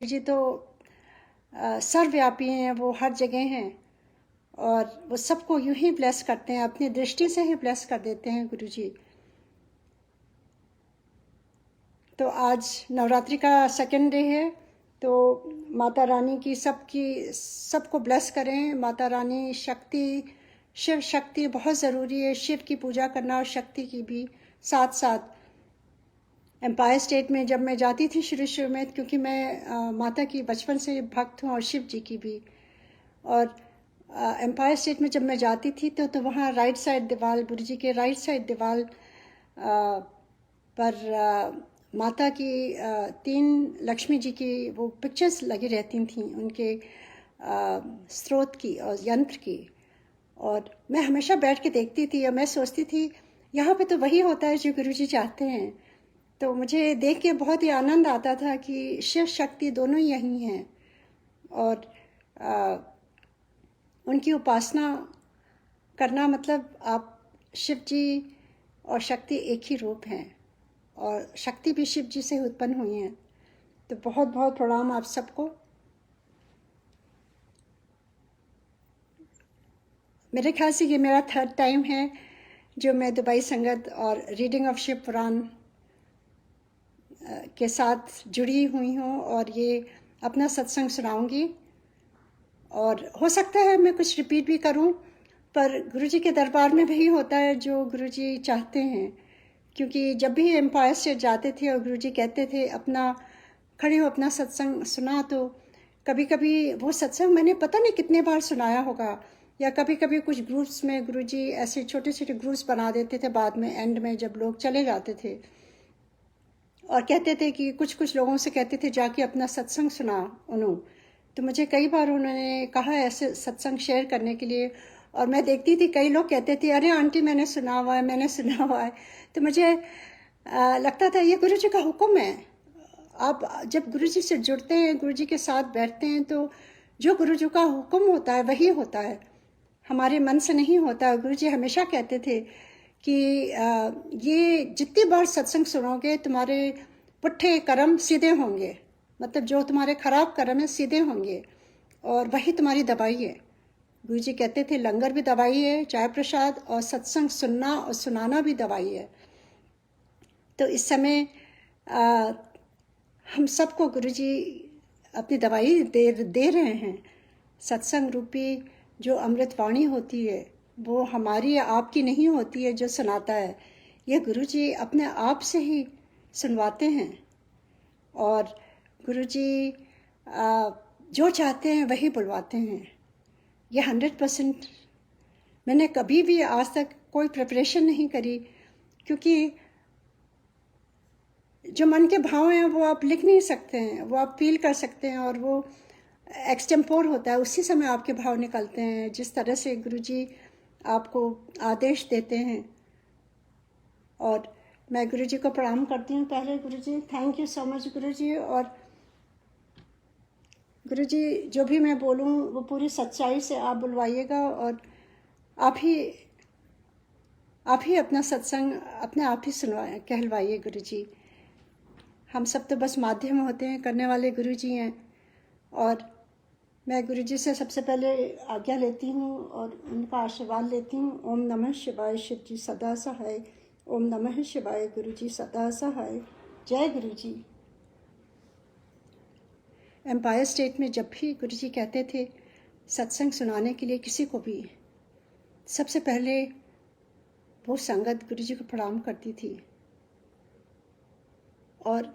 जी तो सर्वव्यापी हैं, वो हर जगह हैं और वो सबको यूं ही ब्लेस करते हैं, अपनी दृष्टि से ही ब्लेस कर देते हैं गुरु जी। तो आज नवरात्रि का सेकंड डे है, तो माता रानी की सबको ब्लेस करें। माता रानी शक्ति, शिव शक्ति बहुत ज़रूरी है, शिव की पूजा करना और शक्ति की भी साथ साथ। एम्पायर स्टेट में जब मैं जाती थी शुरू में, क्योंकि मैं माता की बचपन से भक्त हूँ और शिव जी की भी, और एम्पायर स्टेट में जब मैं जाती थी तो वहाँ राइट साइड दीवार, गुरु जी के राइट साइड दीवार पर माता की 3 लक्ष्मी जी की वो पिक्चर्स लगी रहती थी, उनके स्रोत की और यंत्र की। और मैं हमेशा बैठ के देखती थी और मैं सोचती थी यहाँ पे तो वही होता है जो गुरु जी चाहते हैं। तो मुझे देख के बहुत ही आनंद आता था कि शिव शक्ति दोनों ही यही हैं और उनकी उपासना करना मतलब आप शिव जी और शक्ति एक ही रूप हैं और शक्ति भी शिव जी से उत्पन्न हुई हैं। तो बहुत बहुत प्रणाम आप सबको। मेरे ख्याल से ये मेरा 3rd टाइम है जो मैं दुबई संगत और रीडिंग ऑफ शिव पुराण के साथ जुड़ी हुई हूँ और ये अपना सत्संग सुनाऊंगी। और हो सकता है मैं कुछ रिपीट भी करूं, पर गुरुजी के दरबार में वही होता है जो गुरुजी चाहते हैं। क्योंकि जब भी एम्पायर स्टेट जाते थे और गुरुजी कहते थे अपना खड़े हो अपना सत्संग सुना, तो कभी कभी वो सत्संग मैंने पता नहीं कितने बार सुनाया होगा, या कभी कभी कुछ ग्रुप्स में गुरुजी ऐसे छोटे छोटे ग्रुप्स बना देते थे बाद में, एंड में जब लोग चले जाते थे, और कहते थे कि कुछ कुछ लोगों से कहते थे जाके अपना सत्संग सुना उन्हों। तो मुझे कई बार उन्होंने कहा ऐसे सत्संग शेयर करने के लिए, और मैं देखती थी कई लोग कहते थे अरे आंटी मैंने सुना हुआ है, मैंने सुना हुआ है। तो मुझे लगता था ये गुरु जी का हुक्म है। आप जब गुरु जी से जुड़ते हैं, गुरु जी के साथ बैठते हैं, तो जो गुरु जी का हुक्म होता है वही होता है, हमारे मन से नहीं होता। गुरु जी हमेशा कहते थे कि ये जितनी बार सत्संग सुनोगे तुम्हारे पुट्ठे कर्म सीधे होंगे, मतलब जो तुम्हारे खराब कर्म है सीधे होंगे, और वही तुम्हारी दवाई है। गुरु जी कहते थे लंगर भी दवाई है, चाय प्रसाद, और सत्संग सुनना और सुनाना भी दवाई है। तो इस समय हम सबको गुरु जी अपनी दवाई दे रहे हैं। सत्संग रूपी जो अमृतवाणी होती है वो हमारी आपकी नहीं होती है जो सुनाता है, ये गुरु जी अपने आप से ही सुनवाते हैं। और गुरु जी जो चाहते हैं वही बुलवाते हैं। ये 100%। मैंने कभी भी आज तक कोई प्रिपरेशन नहीं करी, क्योंकि जो मन के भाव हैं वो आप लिख नहीं सकते हैं, वो आप फील कर सकते हैं, और वो एक्सटेम्पोर होता है, उसी समय आपके भाव निकलते हैं जिस तरह से गुरुजी आपको आदेश देते हैं। और मैं गुरुजी को प्रणाम करती हूँ। पहले गुरुजी थैंक यू सो मच गुरुजी। और गुरुजी जो भी मैं बोलूँ वो पूरी सच्चाई से आप बुलवाइएगा, और आप ही अपना सत्संग अपने आप ही कहलवाइए गुरुजी। हम सब तो बस माध्यम होते हैं, करने वाले गुरुजी हैं। और मैं गुरुजी से सबसे पहले आज्ञा लेती हूँ और उनका आशीर्वाद लेती हूँ। ओम नमः शिवाय, शिव जी सदा सहाय। ओम नमः शिवाय, गुरुजी सदा सहाय। जय गुरुजी। एम्पायर स्टेट में जब भी गुरुजी कहते थे सत्संग सुनाने के लिए किसी को भी, सबसे पहले वो संगत गुरुजी को प्रणाम करती थी और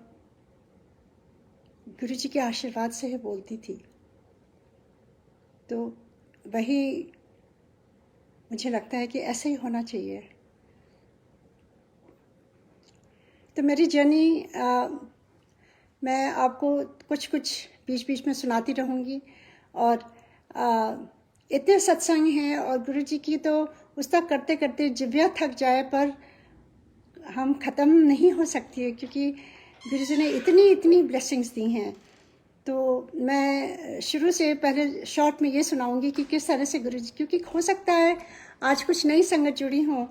गुरुजी के आशीर्वाद से ही बोलती थी। तो वही मुझे लगता है कि ऐसे ही होना चाहिए। तो मेरी जर्नी मैं आपको कुछ बीच बीच में सुनाती रहूँगी। और इतने सत्संग हैं और गुरुजी की तो उस तक करते करते जिव्या थक जाए पर हम ख़त्म नहीं हो सकती है, क्योंकि गुरुजी ने इतनी ब्लेसिंग्स दी हैं। तो मैं शुरू से पहले शॉर्ट में ये सुनाऊंगी कि किस तरह से गुरुजी, क्योंकि हो सकता है आज कुछ नई संगत जुड़ी हो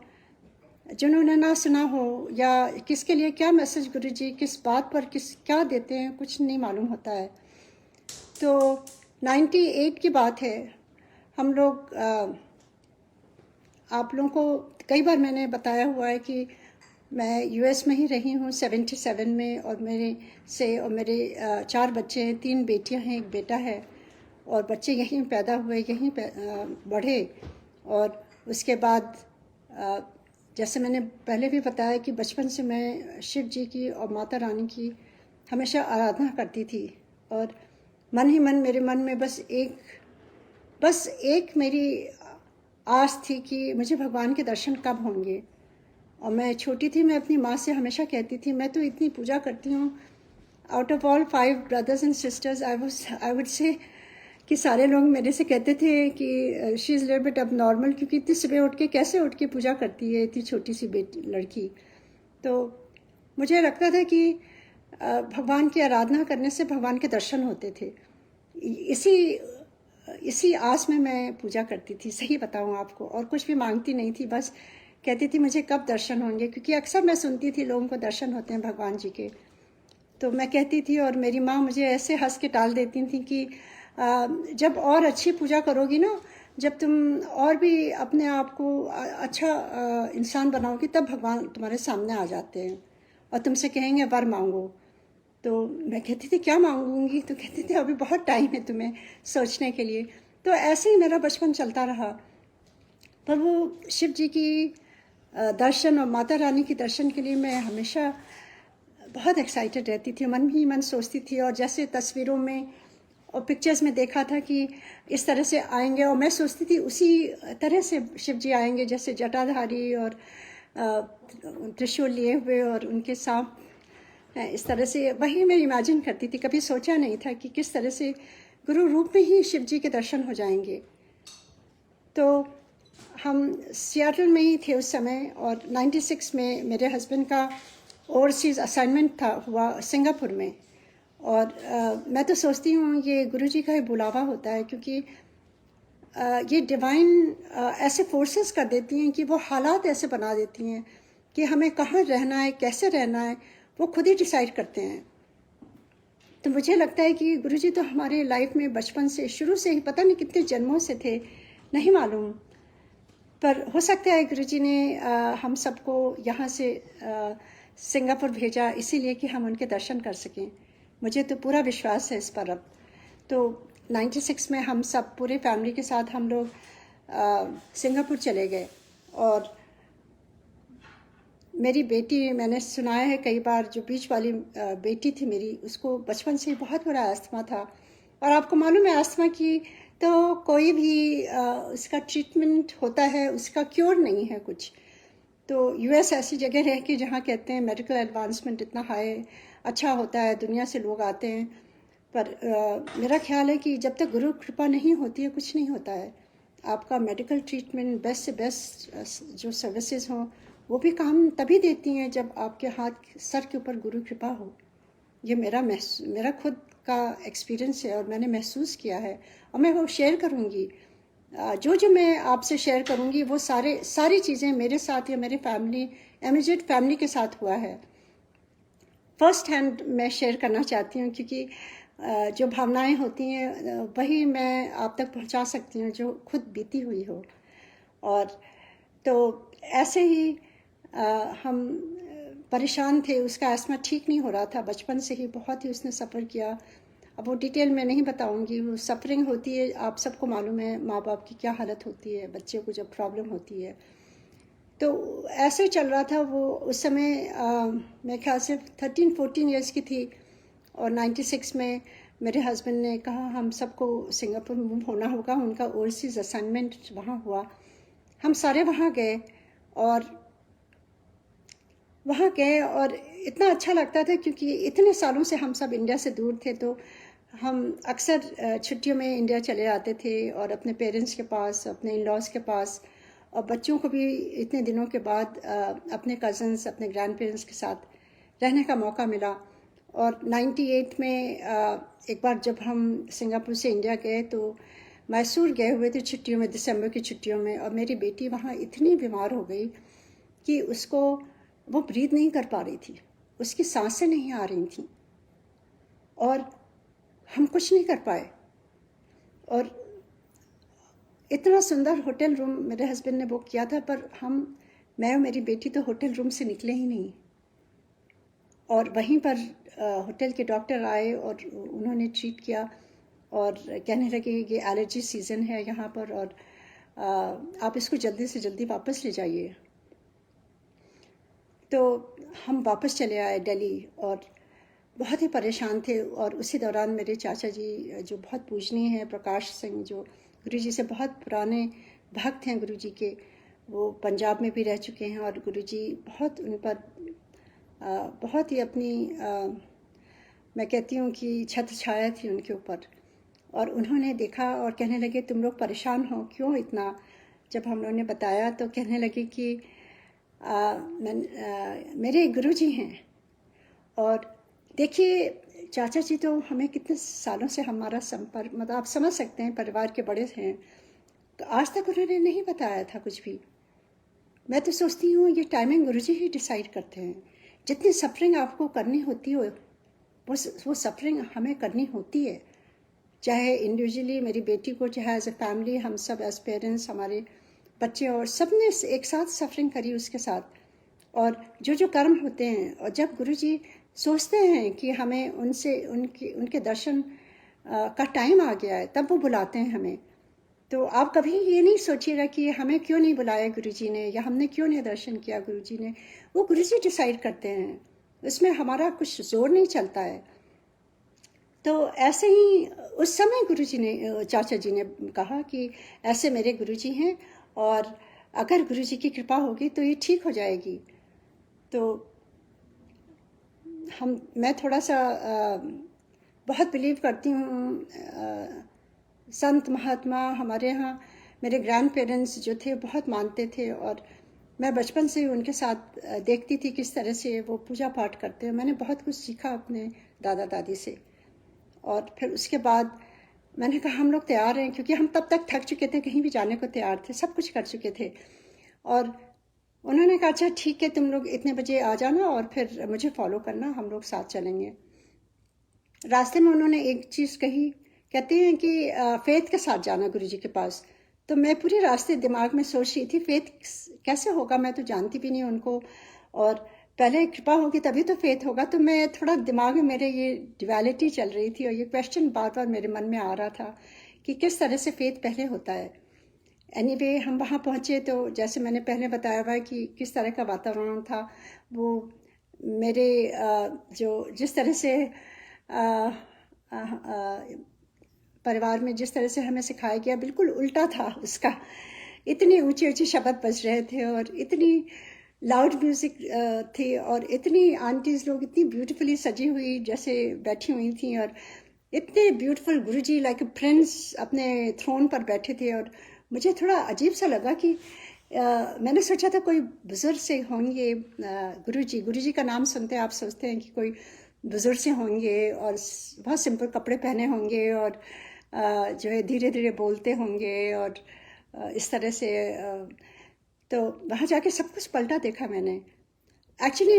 जिन्होंने ना सुना हो, या किसके लिए क्या मैसेज गुरुजी किस बात पर क्या देते हैं कुछ नहीं मालूम होता है। तो 98 की बात है। हम लोग आप लोगों को कई बार मैंने बताया हुआ है कि मैं यूएस में ही रही हूँ 77 में, और मेरे 4 बच्चे हैं, 3 बेटियां हैं, 1 बेटा है, और बच्चे यहीं पैदा हुए, यहीं बढ़े। और उसके बाद जैसे मैंने पहले भी बताया कि बचपन से मैं शिव जी की और माता रानी की हमेशा आराधना करती थी, और मन ही मन मेरे मन में बस एक मेरी आस थी कि मुझे भगवान के दर्शन कब होंगे। और मैं छोटी थी, मैं अपनी माँ से हमेशा कहती थी, मैं तो इतनी पूजा करती हूँ, out of all 5 brothers and sisters I would say कि सारे लोग मेरे से कहते थे कि शी इज़ लिटिल बिट अब नॉर्मल, क्योंकि इतनी सुबह उठ के कैसे उठ के पूजा करती है इतनी छोटी सी लड़की। तो मुझे लगता था कि भगवान की आराधना करने से भगवान के दर्शन होते थे। इसी आस में मैं पूजा करती थी, सही बताऊं आपको, और कुछ भी मांगती नहीं थी, बस कहती थी मुझे कब दर्शन होंगे, क्योंकि अक्सर मैं सुनती थी लोगों को दर्शन होते हैं भगवान जी के। तो मैं कहती थी, और मेरी माँ मुझे ऐसे हंस के टाल देती थी कि जब और अच्छी पूजा करोगी ना, जब तुम और भी अपने आप को अच्छा इंसान बनाओगी, तब भगवान तुम्हारे सामने आ जाते हैं और तुमसे कहेंगे वर मांगो। तो मैं कहती थी क्या मांगूंगी, तो कहती थी अभी बहुत टाइम है तुम्हें सोचने के लिए। तो ऐसे ही मेरा बचपन चलता रहा। पर वो शिव जी की दर्शन और माता रानी के दर्शन के लिए मैं हमेशा बहुत एक्साइटेड रहती थी, मन ही मन सोचती थी। और जैसे तस्वीरों में और पिक्चर्स में देखा था कि इस तरह से आएंगे, और मैं सोचती थी उसी तरह से शिव जी आएंगे, जैसे जटाधारी और त्रिशूल लिए हुए और उनके सांप, इस तरह से वही मैं इमेजिन करती थी। कभी सोचा नहीं था कि किस तरह से गुरु रूप में ही शिव जी के दर्शन हो जाएंगे। तो हम सियाटल में ही थे उस समय, और 96 में मेरे हस्बैंड का ओवरसीज़ असाइनमेंट हुआ सिंगापुर में। और मैं तो सोचती हूँ ये गुरु जी का ही बुलावा होता है, क्योंकि ये डिवाइन ऐसे फोर्सेस कर देती हैं कि वो हालात ऐसे बना देती हैं कि हमें कहाँ रहना है, कैसे रहना है, वो खुद ही डिसाइड करते हैं। तो मुझे लगता है कि गुरु जी तो हमारे लाइफ में बचपन से, शुरू से ही, पता नहीं कितने जन्मों से थे, नहीं मालूम, पर हो सकता है गुरु जी ने हम सबको यहाँ से सिंगापुर भेजा इसीलिए कि हम उनके दर्शन कर सकें। मुझे तो पूरा विश्वास है इस पर अब। तो 96 में हम सब पूरे फैमिली के साथ हम लोग सिंगापुर चले गए। और मेरी बेटी, मैंने सुनाया है कई बार, जो बीच वाली बेटी थी मेरी, उसको बचपन से ही बहुत बड़ा अस्थमा था। और आपको मालूम है अस्थमा की तो कोई भी उसका ट्रीटमेंट होता है, उसका क्योर नहीं है कुछ। तो यूएस ऐसी जगह है कि जहाँ कहते हैं मेडिकल एडवांसमेंट इतना हाई अच्छा होता है, दुनिया से लोग आते हैं। पर मेरा ख्याल है कि जब तक गुरु कृपा नहीं होती है कुछ नहीं होता है। आपका मेडिकल ट्रीटमेंट बेस्ट से बेस्ट जो सर्विसेज हों वो भी काम तभी देती हैं जब आपके हाथ सर के ऊपर गुरु कृपा हो। ये मेरा खुद का एक्सपीरियंस है और मैंने महसूस किया है, और मैं वो शेयर करूँगी। जो मैं आपसे शेयर करूँगी वो सारी चीज़ें मेरे साथ या मेरे इमीडिएट फैमिली के साथ हुआ है। फर्स्ट हैंड मैं शेयर करना चाहती हूँ, क्योंकि जो भावनाएं होती हैं वही मैं आप तक पहुँचा सकती हूँ जो खुद बीती हुई हो। और तो ऐसे ही हम परेशान थे, उसका अस्थमा ठीक नहीं हो रहा था, बचपन से ही बहुत ही उसने सफ़र किया। अब वो डिटेल में नहीं बताऊंगी, वो सफरिंग होती है, आप सबको मालूम है माँ बाप की क्या हालत होती है बच्चे को जब प्रॉब्लम होती है। तो ऐसे चल रहा था वो। उस समय मेरे ख्याल से 13-14 ईयर्स की थी, और 96 में मेरे हस्बैंड ने कहा हम सबको सिंगापुर मूव होना होगा, उनका ओवरसीज़ असाइनमेंट वहाँ हुआ। हम सारे वहाँ गए, और इतना अच्छा लगता था क्योंकि इतने सालों से हम सब इंडिया से दूर थे। तो हम अक्सर छुट्टियों में इंडिया चले आते थे, और अपने पेरेंट्स के पास, अपने इन लॉज के पास, और बच्चों को भी इतने दिनों के बाद अपने कज़न्स, अपने ग्रैंड पेरेंट्स के साथ रहने का मौका मिला। और 98 में एक बार जब हम सिंगापुर से इंडिया गए तो मैसूर गए हुए थे छुट्टियों में, दिसंबर की छुट्टियों में, और मेरी बेटी वहाँ इतनी बीमार हो गई कि वो ब्रीथ नहीं कर पा रही थी, उसकी सांसें नहीं आ रही थी। और हम कुछ नहीं कर पाए। और इतना सुंदर होटल रूम मेरे हस्बैंड ने बुक किया था, पर मैं और मेरी बेटी तो होटल रूम से निकले ही नहीं। और वहीं पर होटल के डॉक्टर आए और उन्होंने ट्रीट किया और कहने लगे ये एलर्जी सीज़न है यहाँ पर, और आप इसको जल्दी से जल्दी वापस ले जाइए। तो हम वापस चले आए दिल्ली और बहुत ही परेशान थे। और उसी दौरान मेरे चाचा जी जो बहुत पूजनीय हैं, प्रकाश सिंह, जो गुरु जी से बहुत पुराने भक्त हैं गुरु जी के, वो पंजाब में भी रह चुके हैं और गुरु जी बहुत उन पर बहुत ही अपनी मैं कहती हूँ कि छत्र छाया थी उनके ऊपर। और उन्होंने देखा और कहने लगे तुम लोग परेशान हो क्यों इतना। जब हम लोगों ने बताया तो कहने लगे कि मेरे गुरुजी हैं। और देखिए चाचा जी तो हमें कितने सालों से हमारा संपर्क, मतलब आप समझ सकते हैं, परिवार के बड़े हैं, तो आज तक उन्होंने नहीं बताया था कुछ भी। मैं तो सोचती हूँ ये टाइमिंग गुरुजी ही डिसाइड करते हैं। जितनी सफरिंग आपको करनी होती हो वो सफरिंग हमें करनी होती है, चाहे इंडिविजुअली मेरी बेटी को, चाहे एज ए फैमिली, हम सब एज पेरेंट्स, हमारे बच्चे, और सब ने एक साथ सफरिंग करी उसके साथ। और जो कर्म होते हैं, और जब गुरुजी सोचते हैं कि हमें उनके दर्शन का टाइम आ गया है, तब वो बुलाते हैं हमें। तो आप कभी ये नहीं सोचिएगा कि हमें क्यों नहीं बुलाया गुरुजी ने, या हमने क्यों नहीं दर्शन किया गुरुजी ने। वो गुरुजी डिसाइड करते हैं, उसमें हमारा कुछ जोर नहीं चलता है। तो ऐसे ही उस समय गुरुजी ने, चाचा जी ने कहा कि ऐसे मेरे गुरुजी हैं और अगर गुरुजी की कृपा होगी तो ये ठीक हो जाएगी। तो मैं थोड़ा सा बहुत बिलीव करती हूँ संत महात्मा। हमारे यहाँ मेरे ग्रैंड पेरेंट्स जो थे बहुत मानते थे, और मैं बचपन से उनके साथ देखती थी किस तरह से वो पूजा पाठ करते हैं। मैंने बहुत कुछ सीखा अपने दादा दादी से। और फिर उसके बाद मैंने कहा हम लोग तैयार हैं, क्योंकि हम तब तक थक चुके थे, कहीं भी जाने को तैयार थे, सब कुछ कर चुके थे। और उन्होंने कहा अच्छा ठीक है, तुम लोग इतने बजे आ जाना और फिर मुझे फॉलो करना, हम लोग साथ चलेंगे। रास्ते में उन्होंने एक चीज़ कही, कहते हैं कि फेथ के साथ जाना गुरुजी के पास। तो मैं पूरे रास्ते दिमाग में सोच रही थी फेथ कैसे होगा, मैं तो जानती भी नहीं उनको, और पहले कृपा होगी तभी तो फेथ होगा। तो मैं थोड़ा दिमाग में मेरे ये ड्युअलिटी चल रही थी, और ये क्वेश्चन बार बार मेरे मन में आ रहा था कि किस तरह से फेथ पहले होता है। एनीवे हम वहाँ पहुँचे तो जैसे मैंने पहले बताया हुआ कि किस तरह का वातावरण था, वो मेरे जिस तरह से परिवार में जिस तरह से हमें सिखाया गया बिल्कुल उल्टा था उसका। इतनी ऊंची ऊंची शब्द बज रहे थे और इतनी लाउड म्यूज़िक थी, और इतनी आंटीज़ लोग इतनी ब्यूटीफुली सजी हुई जैसे बैठी हुई थी, और इतने beautiful Guruji like a Prince अपने थ्रोन पर बैठे थे। और मुझे थोड़ा अजीब सा लगा कि मैंने सोचा था कोई बुज़ुर्ग से होंगे गुरुजी का नाम सुनते आप सोचते हैं कि कोई बुज़ुर्ग से होंगे और बहुत सिंपल कपड़े पहने होंगे, और जो है धीरे धीरे बोलते होंगे, और इस तरह से तो वहाँ जाके सब कुछ पलटा देखा मैंने। एक्चुअली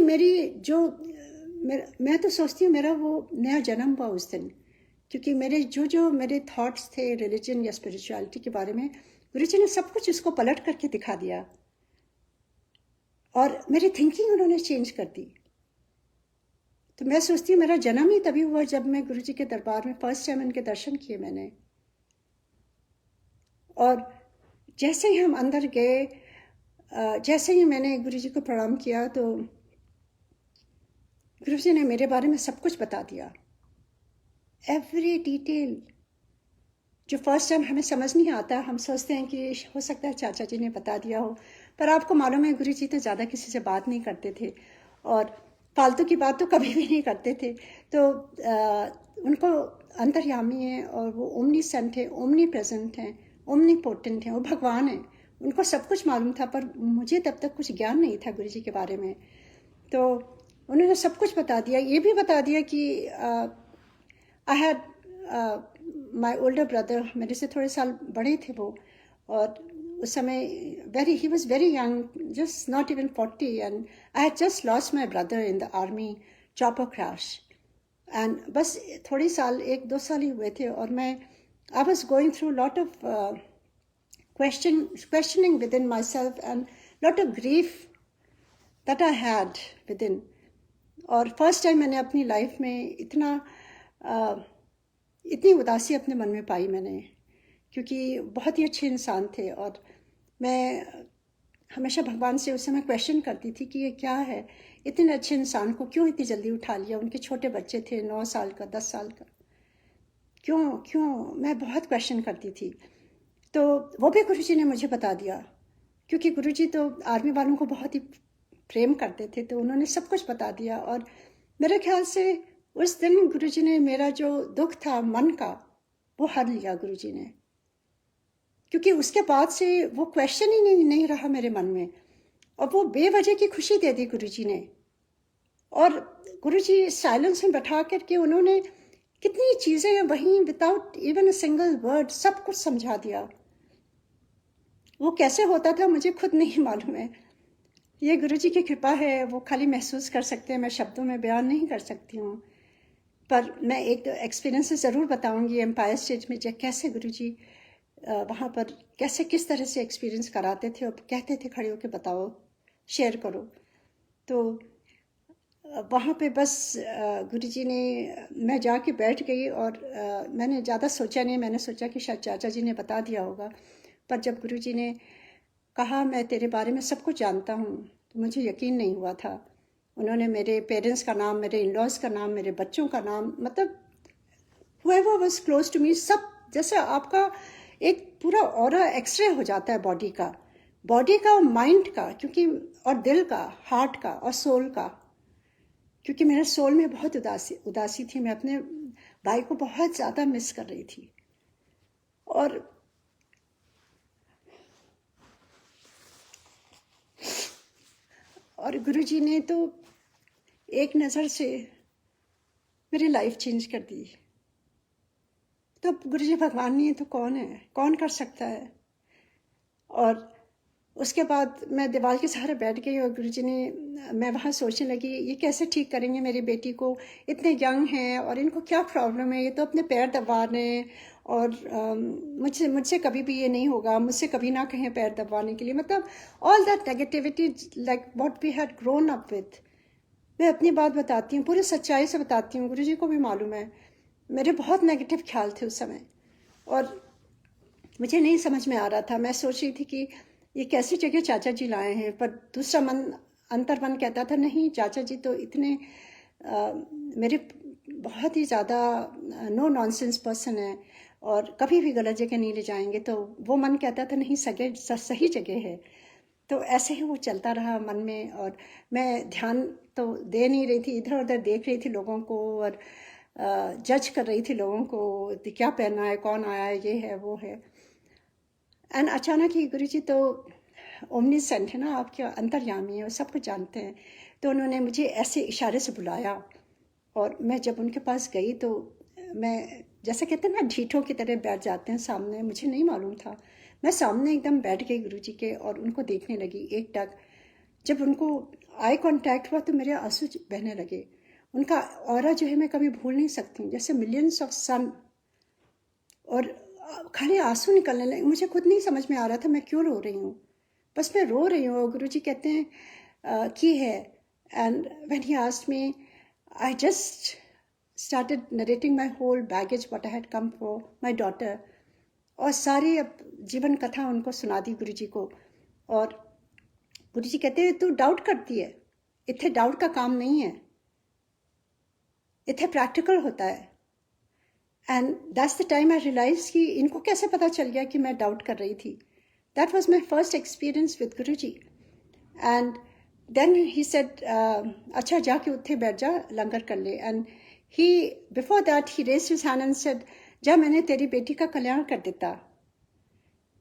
मैं तो सोचती हूँ मेरा वो नया जन्म हुआ उस दिन, क्योंकि मेरे थॉट्स थे रिलीजन या स्पिरिचुअलिटी के बारे में, गुरुजी ने सब कुछ उसको पलट करके दिखा दिया, और मेरी थिंकिंग उन्होंने चेंज कर दी। तो मैं सोचती हूँ मेरा जन्म ही तभी हुआ जब मैं गुरुजी के दरबार में फर्स्ट टाइम उनके दर्शन किए मैंने। और जैसे ही हम अंदर गए, जैसे ही मैंने गुरुजी को प्रणाम किया, तो गुरुजी ने मेरे बारे में सब कुछ बता दिया, एवरी डिटेल, जो फर्स्ट टाइम हमें समझ नहीं आता। हम सोचते हैं कि हो सकता है चाचा जी ने बता दिया हो, पर आपको मालूम है गुरुजी तो ज़्यादा किसी से बात नहीं करते थे, और फालतू की बात तो कभी भी नहीं करते थे। तो उनको अंतर्यामी है, और वो ओमनी सेंट है, ओमनी प्रेजेंट हैं, ओमनी पोटेंट हैं, वो भगवान हैं। उनको सब कुछ मालूम था, पर मुझे तब तक कुछ ज्ञान नहीं था गुरुजी के बारे में। तो उन्होंने सब कुछ बता दिया, ये भी बता दिया कि I had my older brother, मेरे से थोड़े साल बड़े थे वो, और उस समय he was very young, just not even 40, and I had just lost my brother in the army chopper crash. And बस थोड़ी साल 1-2 साल ही हुए थे और मैं I was going through lot of questioning within myself and lot of grief that I had within. और first time मैंने अपनी लाइफ में इतनी उदासी अपने मन में पाई मैंने, क्योंकि बहुत ही अच्छे इंसान थे और मैं हमेशा भगवान से उस समय क्वेश्चन करती थी कि ये क्या है, इतने अच्छे इंसान को क्यों इतनी जल्दी उठा लिया, उनके छोटे बच्चे थे 9 साल का 10 साल का, क्यों मैं बहुत क्वेश्चन करती थी। तो वो भी गुरुजी ने मुझे बता दिया, क्योंकि गुरुजी तो आर्मी वालों को बहुत ही प्रेम करते थे, तो उन्होंने सब कुछ बता दिया। और मेरे ख्याल से उस दिन गुरुजी ने मेरा जो दुख था मन का वो हर लिया गुरुजी ने, क्योंकि उसके बाद से वो क्वेश्चन ही नहीं रहा मेरे मन में, और वो बेवजह की खुशी दे दी गुरुजी ने। और गुरुजी साइलेंस में बैठा करके उन्होंने कितनी चीज़ें वहीं without even a single word सब कुछ समझा दिया। वो कैसे होता था मुझे खुद नहीं मालूम है, ये गुरुजी की कृपा है, वो खाली महसूस कर सकते हैं, मैं शब्दों में बयान नहीं कर सकती हूँ। पर मैं एक एक्सपीरियंस ज़रूर बताऊँगी एम्पायर स्टेट में, जब कैसे गुरुजी वहाँ पर कैसे किस तरह से एक्सपीरियंस कराते थे और कहते थे खड़े होकर बताओ, शेयर करो। तो वहाँ पे बस गुरुजी ने, मैं जाके बैठ गई और मैंने ज़्यादा सोचा नहीं, मैंने सोचा कि शायद चाचा जी ने बता दिया होगा। पर जब गुरुजी ने कहा मैं तेरे बारे में सब कुछ जानता हूँ, तो मुझे यकीन नहीं हुआ था। उन्होंने मेरे पेरेंट्स का नाम, मेरे इन-लॉज का नाम, मेरे बच्चों का नाम, मतलब whoever was close to me, सब, जैसे आपका एक पूरा ऑरा एक्सरे हो जाता है बॉडी का और माइंड का, क्योंकि और दिल का, हार्ट का और सोल का, क्योंकि मेरे सोल में बहुत उदासी थी। मैं अपने भाई को बहुत ज़्यादा मिस कर रही थी। और गुरुजी ने तो एक नज़र से मेरी लाइफ चेंज कर दी। तो गुरुजी भगवान नहीं है तो कौन है, कौन कर सकता है। और उसके बाद मैं दीवार के सहारे बैठ गई और गुरुजी ने, मैं वहाँ सोचने लगी ये कैसे ठीक करेंगे मेरी बेटी को, इतने यंग हैं और इनको क्या प्रॉब्लम है, ये तो अपने पैर दबा रहे हैं और मुझसे कभी भी ये नहीं होगा, मुझसे कभी ना कहें पैर दबाने के लिए, मतलब all that negativity like what we had grown up with. मैं अपनी बात बताती हूँ, पूरी सच्चाई से बताती हूँ, गुरुजी को भी मालूम है मेरे बहुत नेगेटिव ख्याल थे उस समय और मुझे नहीं समझ में आ रहा था। मैं सोच रही थी कि ये कैसी जगह चाचा जी लाए हैं, पर दूसरा मन, अंतर मन कहता था नहीं, चाचा जी तो इतने मेरे बहुत ही ज़्यादा नो नॉनसेंस पर्सन है और कभी भी गलत जगह नहीं ले जाएंगे। तो वो मन कहता था नहीं, सही जगह है। तो ऐसे ही वो चलता रहा मन में और मैं ध्यान तो दे नहीं रही थी, इधर उधर देख रही थी लोगों को और जज कर रही थी लोगों को, क्या पहना है, कौन आया है, ये है वो है। एंड अचानक ही गुरुजी तो ओमनीसेंट है ना, आपके अंतर्यामी है और सब कुछ जानते हैं। तो उन्होंने मुझे ऐसे इशारे से बुलाया और मैं जब उनके पास गई तो मैं, जैसे कहते हैं ना ढीठों की तरह बैठ जाते हैं सामने, मुझे नहीं मालूम था। मैं सामने एकदम बैठ गई गुरुजी के और उनको देखने लगी एकटक। जब उनको आई कांटेक्ट हुआ तो मेरे आंसू बहने लगे। उनका ऑरा जो है मैं कभी भूल नहीं सकती, जैसे मिलियंस ऑफ सन, और खाली आंसू निकलने लगे। मुझे खुद नहीं समझ में आ रहा था मैं क्यों रो रही हूँ, बस मैं रो रही हूँ। गुरुजी कहते हैं की है, and when he asked me I just started narrating my whole baggage what I had come for my daughter, और सारी अब जीवन कथा उनको सुना दी गुरुजी को। और गुरुजी कहते हैं तू डाउट करती है, इतने डाउट का काम नहीं है, इतने प्रैक्टिकल होता है। And that's the time I realise कि इनको कैसे पता चल गया कि मैं डाउट कर रही थी। That was my first experience with Guruji. And then he said अच्छा जाके उत्थे बैठ जा, लंगर कर ले। And he before that he raised his hand and said जा मैंने तेरी बेटी का कल्याण कर देता।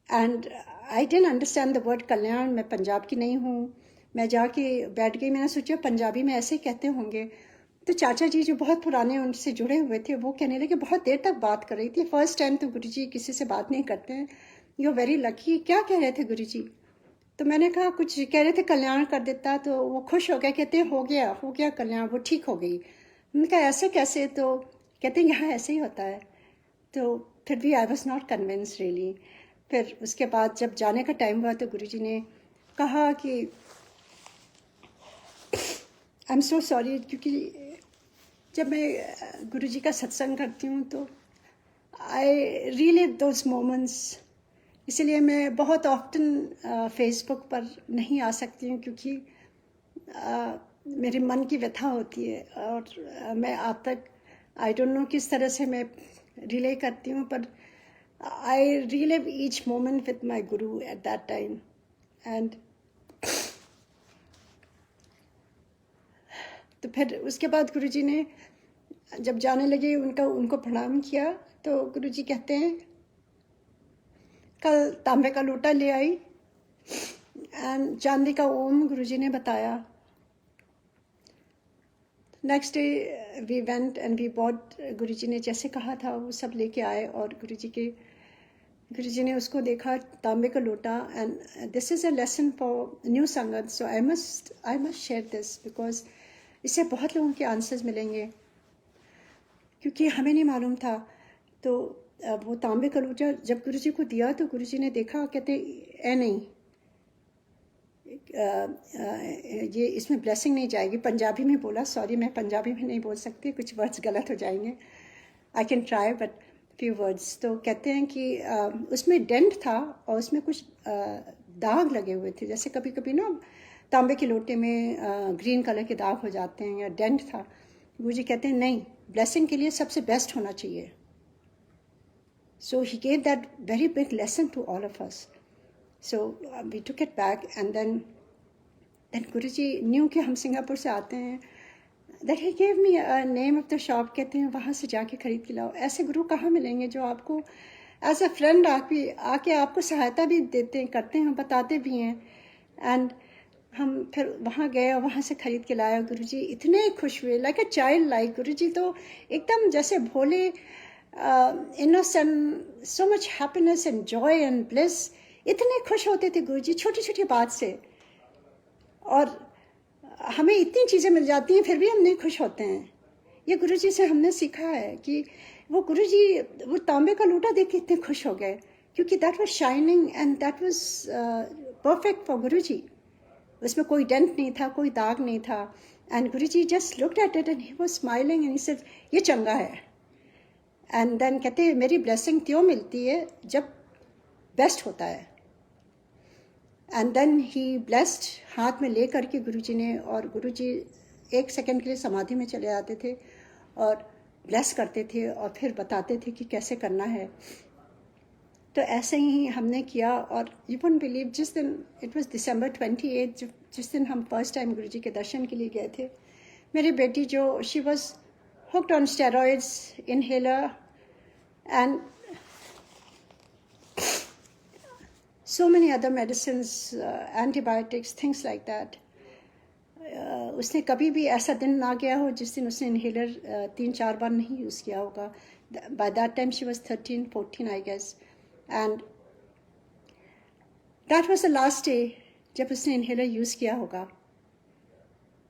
And I didn't understand the word कल्याण, मैं पंजाब की नहीं हूँ। मैं जाके बैठ गई, मैंने सोचा पंजाबी में ऐसे कहते होंगे। तो चाचा जी जो बहुत पुराने उनसे जुड़े हुए थे वो कहने लगे, बहुत देर तक बात कर रही थी, फर्स्ट टाइम तो गुरुजी किसी से बात नहीं करते हैं, यू आर वेरी लकी। क्या कह रहे थे गुरुजी? तो मैंने कहा कुछ कह रहे थे कल्याण कर देता। तो वो खुश हो गया, कहते हो गया कल्याण, वो ठीक हो गई। उनका ऐसे कैसे, तो कहते हैं यहाँ ऐसे ही होता है। तो फिर भी I was not convince really. फिर उसके बाद जब जाने का टाइम हुआ तो गुरुजी ने कहा कि आई एम सो सॉरी, क्योंकि जब मैं गुरुजी का सत्संग करती हूँ तो आई रियली दोज मोमेंट्स, इसलिए मैं बहुत ऑफ्टन फेसबुक पर नहीं आ सकती हूँ, क्योंकि मेरे मन की व्यथा होती है और मैं आप तक आई डोंट नो किस तरह से मैं रिले करती हूँ, पर I relive each moment with my guru at that time. And तो फिर उसके बाद गुरुजी ने जब जाने लगे उनको प्रणाम किया, तो गुरुजी कहते हैं कल तांबे का लोटा ले आई एंड चांदी का ओम गुरुजी ने बताया। Next day we went and we bought, Guruji ने जैसे कहा था वो सब लेके आए, और गुरुजी ने उसको देखा, तांबे का लोटा। And this is a lesson for new sangat, so I must share this, because इससे बहुत लोगों के आंसर्स मिलेंगे, क्योंकि हमें नहीं मालूम था। तो वो तांबे का लोटा जब गुरुजी को दिया तो गुरुजी ने देखा, कहते ए नहीं, ये इसमें ब्लेसिंग नहीं जाएगी। पंजाबी में बोला, सॉरी मैं पंजाबी में नहीं बोल सकती, कुछ वर्ड्स गलत हो जाएंगे, I can try but few words. तो कहते हैं कि उसमें डेंट था और उसमें कुछ दाग लगे हुए थे, जैसे कभी कभी ना तांबे के लोटे में ग्रीन कलर के दाग हो जाते हैं, या डेंट था। गुरुजी कहते हैं नहीं, ब्लेसिंग के लिए सबसे बेस्ट होना चाहिए। So he gave that very big lesson to all of us. So we took it back, and then Guruji knew कि हम सिंगापुर से आते हैं, that he gave me a name of the shop, कहते हैं वहाँ से जाके खरीद के लाओ। ऐसे गुरु कहाँ मिलेंगे जो आपको एज अ फ्रेंड आके आपको सहायता भी देते हैं, करते हैं, बताते भी हैं। एंड हम फिर वहाँ गए और वहाँ से खरीद के लाया। गुरुजी इतने खुश हुए, like a child like. Guruji तो एकदम जैसे भोले, innocent, so much happiness and joy and bliss. इतने खुश होते थे गुरुजी छोटी छोटी बात से, और हमें इतनी चीज़ें मिल जाती हैं फिर भी हम नहीं खुश होते हैं। ये गुरुजी से हमने सीखा है कि वो गुरुजी वो तांबे का लोटा देख के इतने खुश हो गए, क्योंकि that was shining and that was perfect for Guruji. उसमें कोई डेंट नहीं था, कोई दाग नहीं था। And Guruji just looked at it and he was smiling and he said ये चंगा है। एंड देन कहते हैं मेरी ब्लेसिंग त्यों मिलती है जब बेस्ट होता है। एंड देन ही ब्लेस्ड, हाथ में ले करके गुरुजी ने, और गुरुजी 1 सेकंड के लिए समाधि में चले जाते थे और ब्लेस करते थे और फिर बताते थे कि कैसे करना है। तो ऐसे ही हमने किया। और यू वोंट बिलीव, जिस दिन इट वाज December 28, जिस दिन हम फर्स्ट टाइम गुरुजी के दर्शन के लिए गए थे, मेरी बेटी जो she was hooked on steroids, inhaler, and so many other medicines, antibiotics, things like that. उसने कभी भी ऐसा दिन ना गया हो जिस दिन उसने इनहेलर 3-4 बार नहीं यूज़ किया होगा। By that time she was 13-14 I guess, and that was the last day जब उसने इनहेलर यूज़ किया होगा।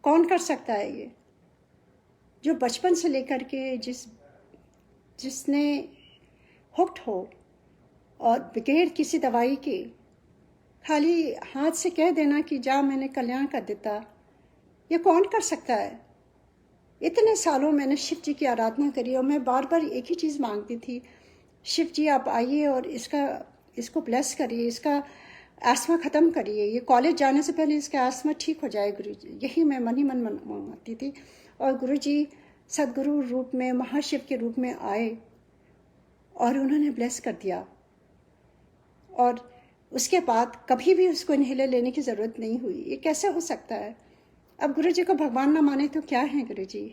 कौन कर सकता है ये, जो बचपन से लेकर के जिसने हुक्ड हो और बगैर किसी दवाई के खाली हाथ से कह देना कि जा मैंने कल्याण कर देता, ये कौन कर सकता है। इतने सालों मैंने शिव जी की आराधना करी और मैं बार बार एक ही चीज़ मांगती थी, शिव जी आप आइए और इसको ब्लेस करिए, इसका आस्मा ख़त्म करिए, ये कॉलेज जाने से पहले इसका आस्मा ठीक हो जाए गुरु जी। यही मैं मन ही मन मांगती थी। और गुरु जी सदगुरु रूप में, महाशिव के रूप में आए और उन्होंने ब्लेस कर दिया। और उसके बाद कभी भी उसको इनहेलर लेने की ज़रूरत नहीं हुई। ये कैसे हो सकता है। अब गुरु जी को भगवान ना माने तो क्या है गुरु जी।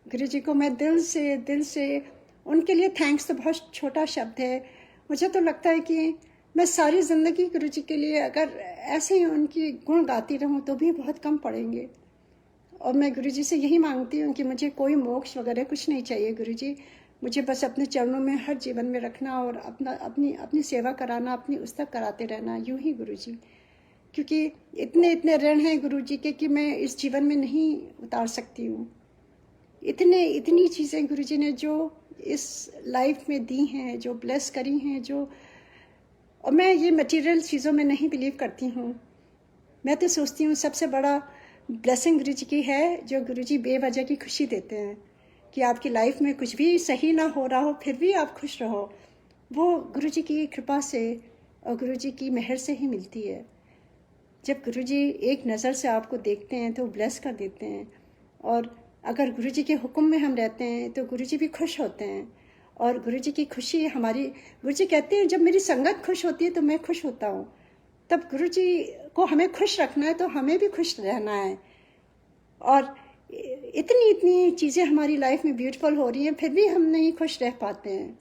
गुरु जी को मैं दिल से उनके लिए थैंक्स तो बहुत छोटा शब्द है। मुझे तो लगता है कि मैं सारी ज़िंदगी गुरु जी के लिए अगर ऐसे ही उनकी गुण गाती रहूं तो भी बहुत कम पड़ेंगे। और मैं गुरु जी से यही मांगती हूँ कि मुझे कोई मोक्ष वगैरह कुछ नहीं चाहिए गुरु जी, मुझे बस अपने चरणों में हर जीवन में रखना और अपनी सेवा कराना, अपनी उस्तक कराते रहना, यूं ही गुरु जी। क्योंकि इतने ऋण हैं गुरु जी के कि मैं इस जीवन में नहीं उतार सकती हूँ। इतनी चीज़ें गुरुजी ने जो इस लाइफ में दी हैं, जो ब्लेस करी हैं, जो, और मैं ये मटेरियल चीज़ों में नहीं बिलीव करती हूँ। मैं तो सोचती हूँ सबसे बड़ा ब्लेसिंग गुरुजी की है जो गुरुजी बेवजह की खुशी देते हैं, कि आपकी लाइफ में कुछ भी सही ना हो रहा हो फिर भी आप खुश रहो, वो गुरुजी की कृपा से और गुरुजी की मेहर से ही मिलती है। जब गुरुजी एक नज़र से आपको देखते हैं तो ब्लेस कर देते हैं, और अगर गुरुजी के हुक्म में हम रहते हैं तो गुरुजी भी खुश होते हैं, और गुरुजी की खुशी हमारी, गुरुजी कहते हैं जब मेरी संगत खुश होती है तो मैं खुश होता हूँ। तब गुरुजी को हमें खुश रखना है तो हमें भी खुश रहना है। और इतनी चीज़ें हमारी लाइफ में ब्यूटीफुल हो रही हैं फिर भी हम नहीं खुश रह पाते हैं,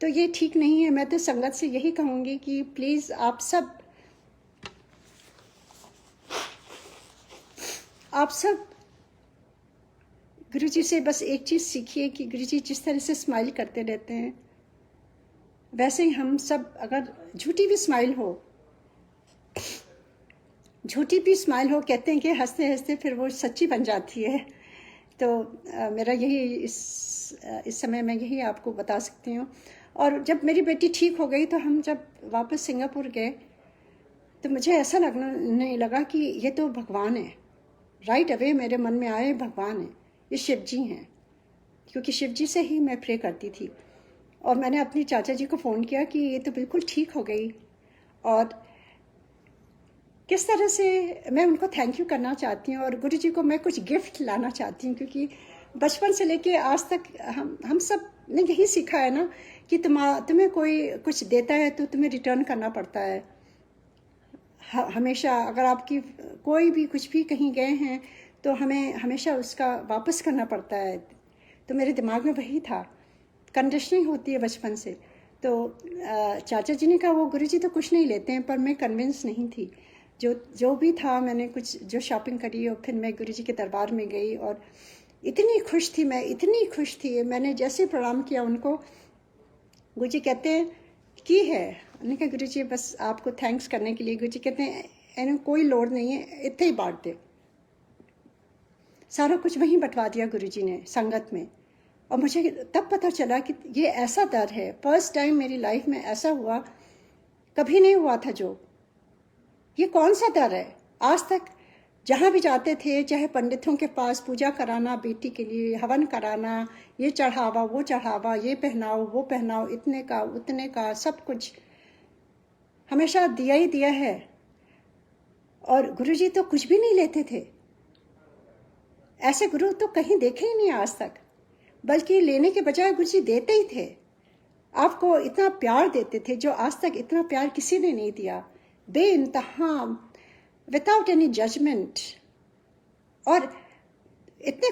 तो ये ठीक नहीं है। मैं तो संगत से यही कहूँगी कि प्लीज़ आप सब गुरुजी से बस एक चीज़ सीखिए कि गुरुजी जिस तरह से स्माइल करते रहते हैं वैसे ही हम सब, अगर झूठी भी स्माइल हो, कहते हैं कि हंसते हंसते फिर वो सच्ची बन जाती है। तो मेरा यही इस समय मैं यही आपको बता सकती हूँ। और जब मेरी बेटी ठीक हो गई तो हम जब वापस सिंगापुर गए तो मुझे ऐसा नहीं लगा कि ये तो भगवान है। राइट अवे मेरे मन में आए भगवान है, ये शिव जी हैं, क्योंकि शिव जी से ही मैं प्रे करती थी। और मैंने अपनी चाचा जी को फ़ोन किया कि ये तो बिल्कुल ठीक हो गई, और किस तरह से मैं उनको थैंक यू करना चाहती हूँ। और गुरु जी को मैं कुछ गिफ्ट लाना चाहती हूँ, क्योंकि बचपन से लेके आज तक हम सब ने यही सीखा है ना कि तुम्हें कोई कुछ देता है तो तुम्हें रिटर्न करना पड़ता है। हमेशा अगर आपकी कोई भी कुछ भी कहीं गए हैं तो हमें हमेशा उसका वापस करना पड़ता है। तो मेरे दिमाग में वही था, कंडीशनिंग होती है बचपन से। तो चाचा जी ने कहा वो गुरुजी तो कुछ नहीं लेते हैं, पर मैं कन्विंस नहीं थी। जो भी था मैंने कुछ जो शॉपिंग करी और फिर मैं गुरुजी के दरबार में गई और इतनी खुश थी मैं, इतनी खुश थी। मैंने जैसे प्रणाम किया उनको, गुरुजी कहते हैं की है, मैंने कहा गुरुजी बस आपको थैंक्स करने के लिए। गुरुजी कहते हैं इन्हें कोई लोड नहीं है, इतने ही बांट दे। सारा कुछ वहीं बंटवा दिया गुरुजी ने संगत में। और मुझे तब पता चला कि ये ऐसा दर है, फर्स्ट टाइम मेरी लाइफ में ऐसा हुआ, कभी नहीं हुआ था। जो ये कौन सा दर है, आज तक जहाँ भी जाते थे, चाहे पंडितों के पास पूजा कराना, बेटी के लिए हवन कराना, ये चढ़ावा वो चढ़ावा, ये पहनाओ वो पहनाओ, इतने का उतने का, सब कुछ हमेशा दिया ही दिया है। और गुरुजी तो कुछ भी नहीं लेते थे, ऐसे गुरु तो कहीं देखे ही नहीं आज तक, बल्कि लेने के बजाय गुरुजी देते ही थे। आपको इतना प्यार देते थे जो आज तक इतना प्यार किसी ने नहीं दिया, बेइंतहा, विदाउट एनी जजमेंट। और इतने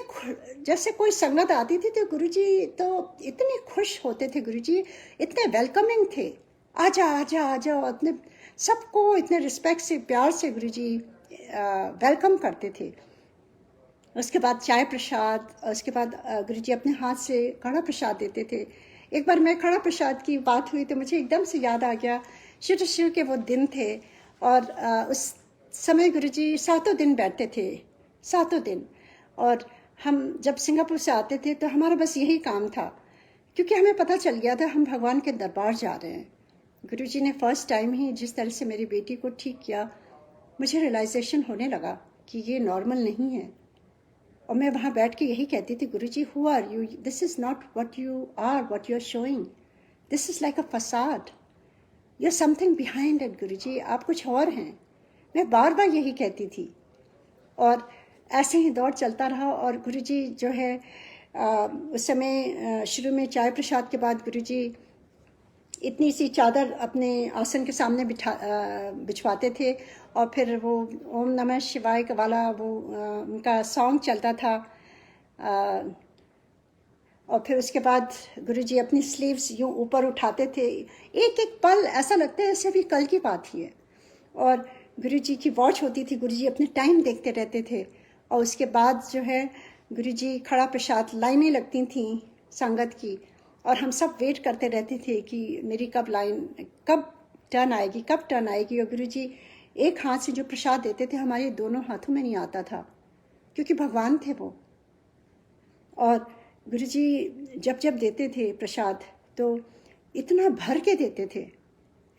जैसे कोई संगत आती थी तो गुरुजी तो इतने खुश होते थे, गुरुजी इतने वेलकमिंग थे, आजा आजा आजा, इतने सबको इतने रिस्पेक्ट से प्यार से गुरुजी वेलकम करते थे। उसके बाद चाय प्रसाद, उसके बाद गुरुजी अपने हाथ से कड़ा प्रसाद देते थे। एक बार मैं कड़ा प्रसाद की बात हुई तो मुझे एकदम से याद आ गया, शिव के वो दिन थे। और उस समय गुरुजी 7 दिन बैठते थे, 7 दिन। और हम जब सिंगापुर से आते थे तो हमारा बस यही काम था, क्योंकि हमें पता चल गया था हम भगवान के दरबार जा रहे हैं। गुरुजी ने फर्स्ट टाइम ही जिस तरह से मेरी बेटी को ठीक किया, मुझे रियलाइजेशन होने लगा कि ये नॉर्मल नहीं है। और मैं वहाँ बैठ के यही कहती थी, Guruji who are you, this is not what you are, what you are showing, this is like a facade, you are something behind it Guruji, आप कुछ और हैं। मैं बार बार यही कहती थी। और ऐसे ही दौर चलता रहा। और गुरुजी जो है उस समय शुरू में चाय प्रसाद के बाद गुरुजी इतनी सी चादर अपने आसन के सामने बिछवाते थे, और फिर वो ओम नमः शिवाय का वाला वो उनका सॉन्ग चलता था। और फिर उसके बाद गुरुजी अपनी स्लीव्स यूँ ऊपर उठाते थे, एक एक पल ऐसा लगता है जैसे अभी कल की बात ही है। और गुरुजी की वॉच होती थी, गुरुजी अपने टाइम देखते रहते थे। और उसके बाद जो है गुरुजी खड़ा प्रसाद, लाइनें लगती थीं संगत की, और हम सब वेट करते रहते थे कि मेरी कब टर्न आएगी, कब टर्न आएगी। और गुरुजी एक हाथ से जो प्रसाद देते थे हमारे दोनों हाथों में नहीं आता था, क्योंकि भगवान थे वो। और गुरुजी जब जब देते थे प्रसाद तो इतना भर के देते थे,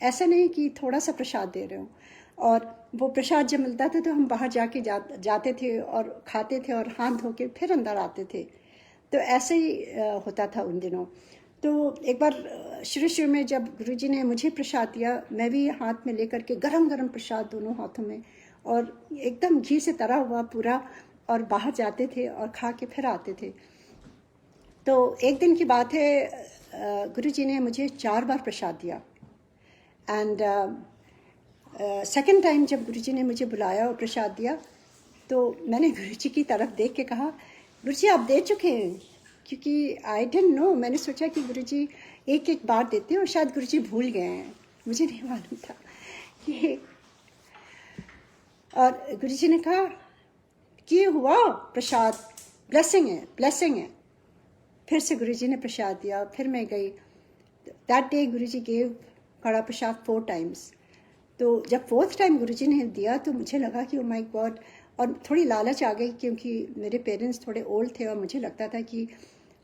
ऐसा नहीं कि थोड़ा सा प्रसाद दे रहे हो। और वो प्रसाद जब मिलता था तो हम बाहर जाके जाते थे और खाते थे और हाथ धो के फिर अंदर आते थे। तो ऐसे ही होता था उन दिनों। तो एक बार शुरू शुरू में जब गुरुजी ने मुझे प्रसाद दिया, मैं भी हाथ में लेकर के गरम गरम प्रसाद दोनों हाथों में और एकदम घी से तरा हुआ पूरा, और बाहर जाते थे और खा के फिर आते थे। तो एक दिन की बात है, गुरुजी ने मुझे 4 बार प्रसाद दिया। एंड सेकंड टाइम जब गुरुजी ने मुझे बुलाया और प्रसाद दिया तो मैंने गुरुजी की तरफ देख के कहा, गुरुजी आप दे चुके हैं, क्योंकि आई डिडंट नो, मैंने सोचा कि गुरुजी एक एक बार देते हैं और शायद गुरुजी भूल गए हैं, मुझे नहीं मालूम था कि। और गुरुजी ने कहा कि हुआ प्रसाद, ब्लेसिंग है, ब्लेसिंग है। फिर से गुरुजी ने प्रसाद दिया, फिर मैं गई। दैट डे गुरुजी गेव कड़ा प्रसाद 4 टाइम्स। तो जब 4th टाइम गुरुजी ने दिया तो मुझे लगा कि ओ माय गॉड, और थोड़ी लालच आ गई क्योंकि मेरे पेरेंट्स थोड़े ओल्ड थे और मुझे लगता था कि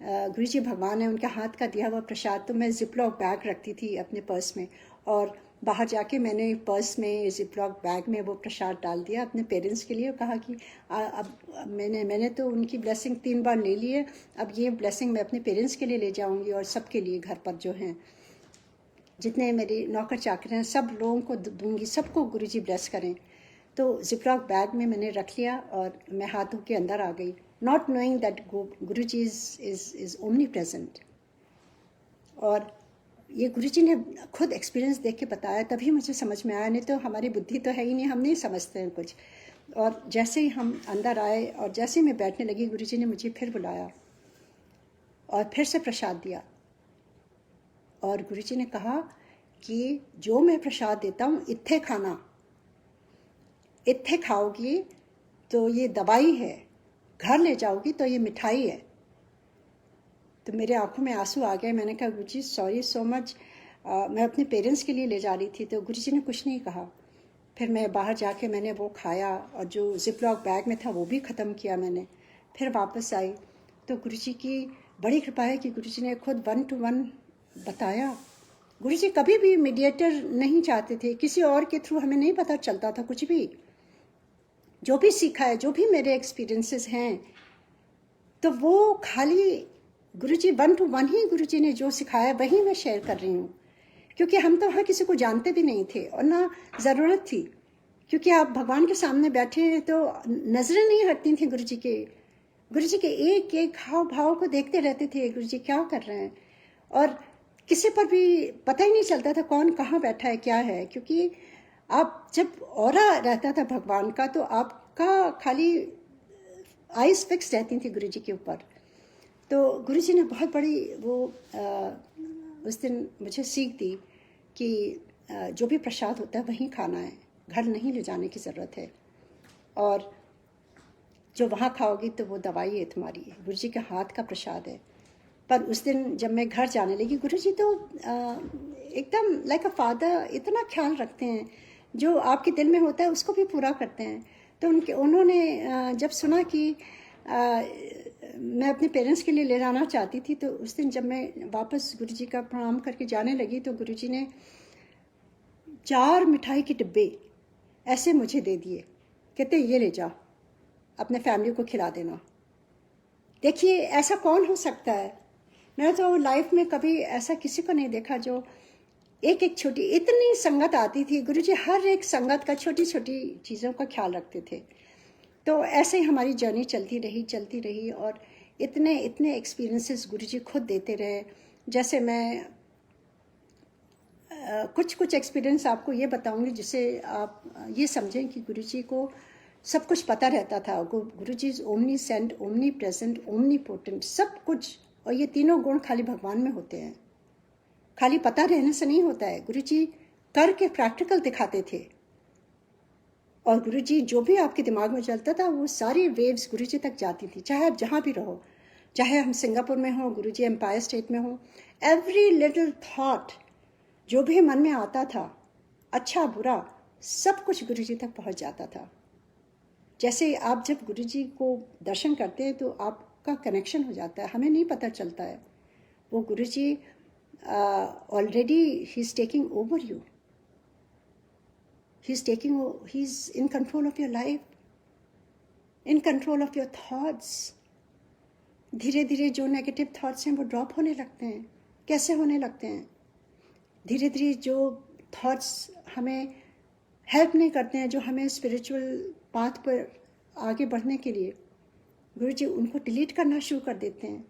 गुरुजी भगवान है, उनके हाथ का दिया हुआ प्रसाद। तो मैं जिपलॉक बैग रखती थी अपने पर्स में, और बाहर जाके मैंने पर्स में जिपलॉक बैग में वो प्रसाद डाल दिया अपने पेरेंट्स के लिए और कहा कि अब मैंने तो उनकी ब्लेसिंग 3 बार ले ली है, अब ये ब्लेसिंग मैं अपने पेरेंट्स के लिए ले जाऊंगी और सबके लिए घर पर जो हैं जितने मेरे नौकर चाकर हैं सब लोगों को दूंगी, सबको गुरुजी ब्लेस करें। तो जिपलॉक बैग में मैंने रख लिया और मैं हाथों के अंदर आ गई, not knowing that Guruji is omni present. और ये गुरुजी ने खुद एक्सपीरियंस देख के बताया, तभी मुझे समझ में आया, नहीं तो हमारी बुद्धि तो है ही नहीं, हम नहीं समझते हैं कुछ। और जैसे ही हम अंदर आए और जैसे ही मैं बैठने लगी, गुरुजी ने मुझे फिर बुलाया और फिर से प्रसाद दिया। और गुरुजी ने कहा कि जो मैं प्रसाद देता हूँ इत्थे खाना, इत्थे खाओगी तो ये दवाई है, घर ले जाओगी तो ये मिठाई है। तो मेरे आंखों में आंसू आ गए। मैंने कहा गुरुजी सॉरी सो मच, मैं अपने पेरेंट्स के लिए ले जा रही थी। तो गुरुजी ने कुछ नहीं कहा। फिर मैं बाहर जाके मैंने वो खाया और जो जिपलॉक बैग में था वो भी ख़त्म किया मैंने। फिर वापस आई तो गुरुजी की बड़ी कृपा है कि गुरुजी ने खुद 1 to 1 बताया। गुरुजी कभी भी मीडिएटर नहीं चाहते थे, किसी और के थ्रू हमें नहीं पता चलता था कुछ भी। जो भी सीखा है, जो भी मेरे एक्सपीरियंसेस हैं, तो वो खाली गुरुजी 1 to 1 ही गुरुजी ने जो सिखाया वही मैं शेयर कर रही हूँ। क्योंकि हम तो वहाँ किसी को जानते भी नहीं थे और ना ज़रूरत थी, क्योंकि आप भगवान के सामने बैठे हैं तो नज़रें नहीं हटती थी गुरुजी के एक एक हाव भाव को देखते रहते थे, गुरुजी क्या कर रहे हैं। और किसी पर भी पता ही नहीं चलता था कौन कहाँ बैठा है, क्या है, क्योंकि आप जब ऑरा रहता था भगवान का तो आपका खाली आइज फिक्स रहती थी गुरुजी के ऊपर। तो गुरुजी ने बहुत बड़ी वो उस दिन मुझे सीख दी कि जो भी प्रसाद होता है वहीं खाना है, घर नहीं ले जाने की ज़रूरत है। और जो वहाँ खाओगी तो वो दवाई है तुम्हारी, गुरुजी के हाथ का प्रसाद है। पर उस दिन जब मैं घर जाने लगी, गुरुजी तो एकदम लाइक अ फादर, इतना ख्याल रखते हैं, जो आपके दिल में होता है उसको भी पूरा करते हैं। तो उन्होंने जब सुना कि मैं अपने पेरेंट्स के लिए ले जाना चाहती थी, तो उस दिन जब मैं वापस गुरुजी का प्रणाम करके जाने लगी तो गुरुजी ने 4 मिठाई के डिब्बे ऐसे मुझे दे दिए, कहते ये ले जाओ अपने फैमिली को खिला देना। देखिए ऐसा कौन हो सकता है, मैं तो लाइफ में कभी ऐसा किसी को नहीं देखा जो एक एक छोटी, इतनी संगत आती थी, गुरुजी हर एक संगत का छोटी छोटी चीज़ों का ख्याल रखते थे। तो ऐसे ही हमारी जर्नी चलती रही और इतने इतने एक्सपीरियंसेस गुरुजी खुद देते रहे। जैसे मैं कुछ एक्सपीरियंस आपको ये बताऊंगी जिससे आप ये समझें कि गुरुजी को सब कुछ पता रहता था। Guruji is omniscient, omnipresent, omnipotent, सब कुछ। और ये तीनों गुण खाली भगवान में होते हैं, खाली पता रहने से नहीं होता है। गुरुजी करके प्रैक्टिकल दिखाते थे। और गुरुजी जो भी आपके दिमाग में चलता था वो सारी वेव्स गुरुजी तक जाती थी, चाहे आप जहाँ भी रहो, चाहे हम सिंगापुर में हो, गुरुजी एम्पायर स्टेट में हो, एवरी लिटिल थॉट जो भी मन में आता था, अच्छा बुरा, सब कुछ गुरुजी तक पहुँच जाता था। जैसे आप जब गुरुजी को दर्शन करते हैं तो आप आपका कनेक्शन हो जाता है, हमें नहीं पता चलता है। वो Guruji already he is taking over you, he is in control of your life, in control of your thoughts. धीरे धीरे जो नेगेटिव थॉट्स हैं वो ड्रॉप होने लगते हैं। कैसे होने लगते हैं? धीरे धीरे जो थॉट्स हमें हेल्प नहीं करते हैं, जो हमें स्पिरिचुअल पाथ पर आगे बढ़ने के लिए, गुरुजी उनको डिलीट करना शुरू कर देते हैं।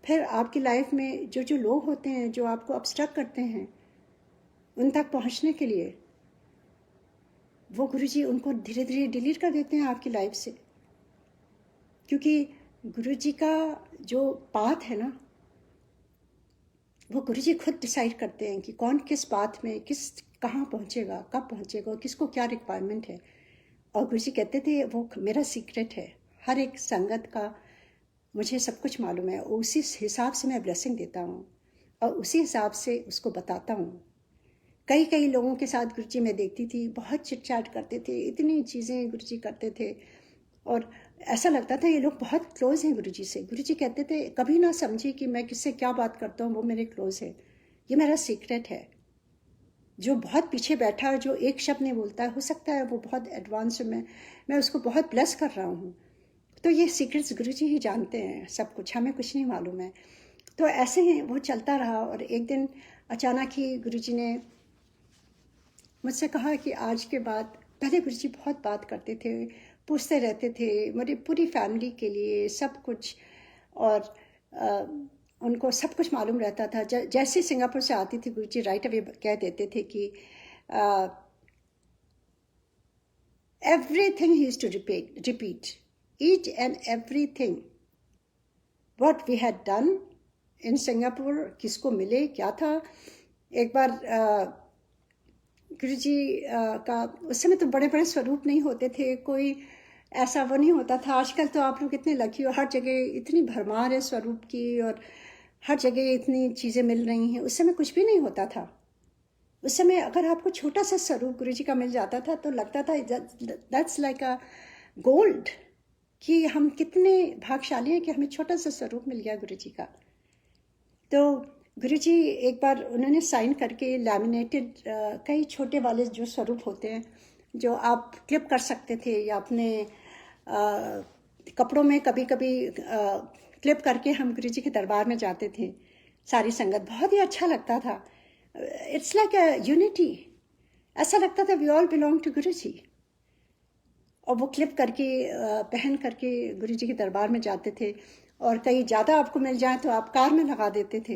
फिर आपकी लाइफ में जो जो लोग होते हैं जो आपको ऑब्स्ट्रक्ट करते हैं उन तक पहुंचने के लिए, वो गुरुजी उनको धीरे धीरे डिलीट कर देते हैं आपकी लाइफ से। क्योंकि गुरुजी का जो पाथ है ना, वो गुरुजी खुद डिसाइड करते हैं कि कौन किस पाथ में कहाँ पहुंचेगा, कब पहुंचेगा, किसको क्या रिक्वायरमेंट है। और गुरुजी कहते थे वो मेरा सीक्रेट है, हर एक संगत का मुझे सब कुछ मालूम है, उसी हिसाब से मैं ब्लेसिंग देता हूँ और उसी हिसाब से उसको बताता हूँ। कई लोगों के साथ गुरुजी मैं देखती थी, बहुत चिट चैट करते थे, इतनी चीज़ें गुरुजी करते थे और ऐसा लगता था ये लोग बहुत क्लोज हैं गुरुजी से। गुरुजी कहते थे कभी ना समझी कि मैं किससे क्या बात करता हूँ वो मेरे क्लोज है, ये मेरा सीक्रेट है। जो बहुत पीछे बैठा है, जो एक शब्द नहीं बोलता है, हो सकता है वो बहुत एडवांस में, मैं उसको बहुत ब्लेस कर रहा हूँ। तो ये सीक्रेट्स गुरुजी ही जानते हैं सब कुछ, हमें कुछ नहीं मालूम है। तो ऐसे ही वो चलता रहा और एक दिन अचानक ही गुरुजी ने मुझसे कहा कि आज के बाद, पहले गुरुजी बहुत बात करते थे, पूछते रहते थे मेरी पूरी फैमिली के लिए सब कुछ, और उनको सब कुछ मालूम रहता था। जैसे सिंगापुर से आती थी गुरुजी राइट अवे कह देते थे कि everything he used to repeat each and everything what we had done in Singapore, किसको मिले क्या था। एक बार गुरुजी का उस समय तो बड़े बड़े स्वरूप नहीं होते थे, कोई ऐसा वो नहीं होता था। आजकल तो आप लोग इतने लकी हो, हर जगह इतनी भरमार है स्वरूप की और हर जगह इतनी चीज़ें मिल रही हैं। उस समय कुछ भी नहीं होता था। उस समय अगर आपको छोटा सा स्वरूप गुरुजी का मिल जाता था तो लगता था दैट्स लाइक अ गोल्ड, कि हम कितने भाग्यशाली हैं कि हमें छोटा सा स्वरूप मिल गया गुरुजी का। तो गुरुजी एक बार उन्होंने साइन करके लैमिनेटेड कई छोटे वाले जो स्वरूप होते हैं जो आप क्लिप कर सकते थे या अपने कपड़ों में कभी कभी क्लिप करके हम गुरुजी के दरबार में जाते थे सारी संगत, बहुत ही अच्छा लगता था। इट्स लाइक अ यूनिटी, ऐसा लगता था वी ऑल बिलोंग टू गुरुजी। और वो क्लिप करके पहन करके गुरुजी के दरबार में जाते थे और कहीं ज़्यादा आपको मिल जाए तो आप कार में लगा देते थे।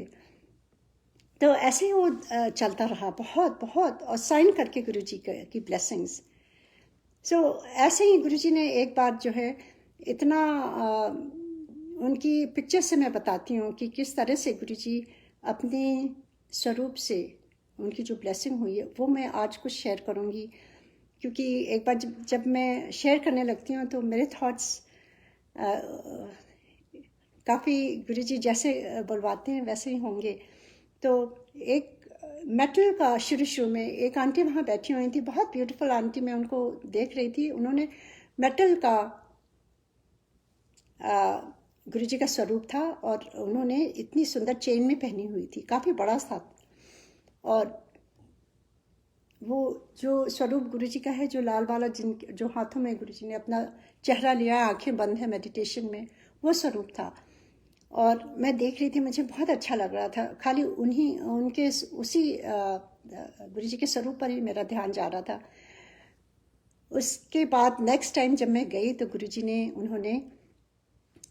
तो ऐसे ही वो चलता रहा बहुत बहुत, और साइन करके गुरुजी की ब्लेसिंग्स। सो ऐसे ही गुरुजी ने एक बार जो है इतना उनकी पिक्चर से मैं बताती हूँ कि किस तरह से गुरुजी अपने स्वरूप से उनकी जो ब्लेसिंग हुई है वो मैं आज कुछ शेयर करूँगी। क्योंकि एक बार जब मैं शेयर करने लगती हूँ तो मेरे थॉट्स काफ़ी गुरुजी जैसे बुलवाते हैं वैसे ही होंगे। तो एक मेटल का शुरू में एक आंटी वहाँ बैठी हुई थी, बहुत ब्यूटीफुल आंटी, मैं उनको देख रही थी। उन्होंने मेटल का गुरुजी का स्वरूप था और उन्होंने इतनी सुंदर चेन में पहनी हुई थी, काफ़ी बड़ा था। और वो जो स्वरूप गुरुजी का है, जो लाल वाला जो हाथों में गुरुजी ने अपना चेहरा लिया है, आंखें बंद है मेडिटेशन में, वो स्वरूप था। और मैं देख रही थी, मुझे बहुत अच्छा लग रहा था। खाली उनके उसी गुरुजी के स्वरूप पर ही मेरा ध्यान जा रहा था। उसके बाद नेक्स्ट टाइम जब मैं गई तो गुरुजी ने उन्होंने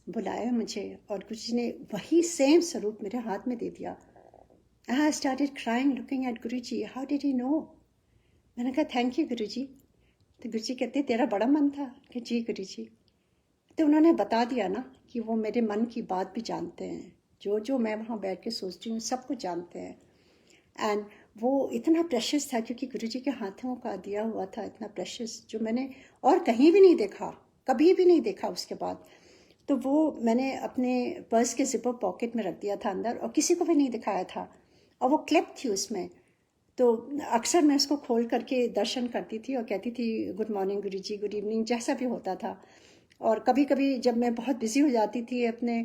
बुलाया मुझे और गुरुजी ने वही सेम स्वरूप मेरे हाथ में दे दिया। I started crying looking at Guruji, how did he know? मैंने कहा थैंक यू गुरुजी। तो गुरुजी कहते तेरा बड़ा मन था कि जी गुरुजी। तो उन्होंने बता दिया ना कि वो मेरे मन की बात भी जानते हैं, जो मैं वहाँ बैठ के सोचती हूँ सब कुछ जानते हैं। एंड वो इतना प्रेशियस था क्योंकि गुरुजी के हाथों का दिया हुआ था, इतना प्रेशियस जो मैंने और कहीं भी नहीं देखा, कभी भी नहीं देखा उसके बाद। तो वो मैंने अपने पर्स के जिपर पॉकेट में रख दिया था अंदर और किसी को भी नहीं दिखाया था। और वो क्लिप थी उसमें, तो अक्सर मैं उसको खोल करके दर्शन करती थी और कहती थी गुड मॉर्निंग गुरुजी, गुड इवनिंग, जैसा भी होता था। और कभी कभी जब मैं बहुत बिजी हो जाती थी अपने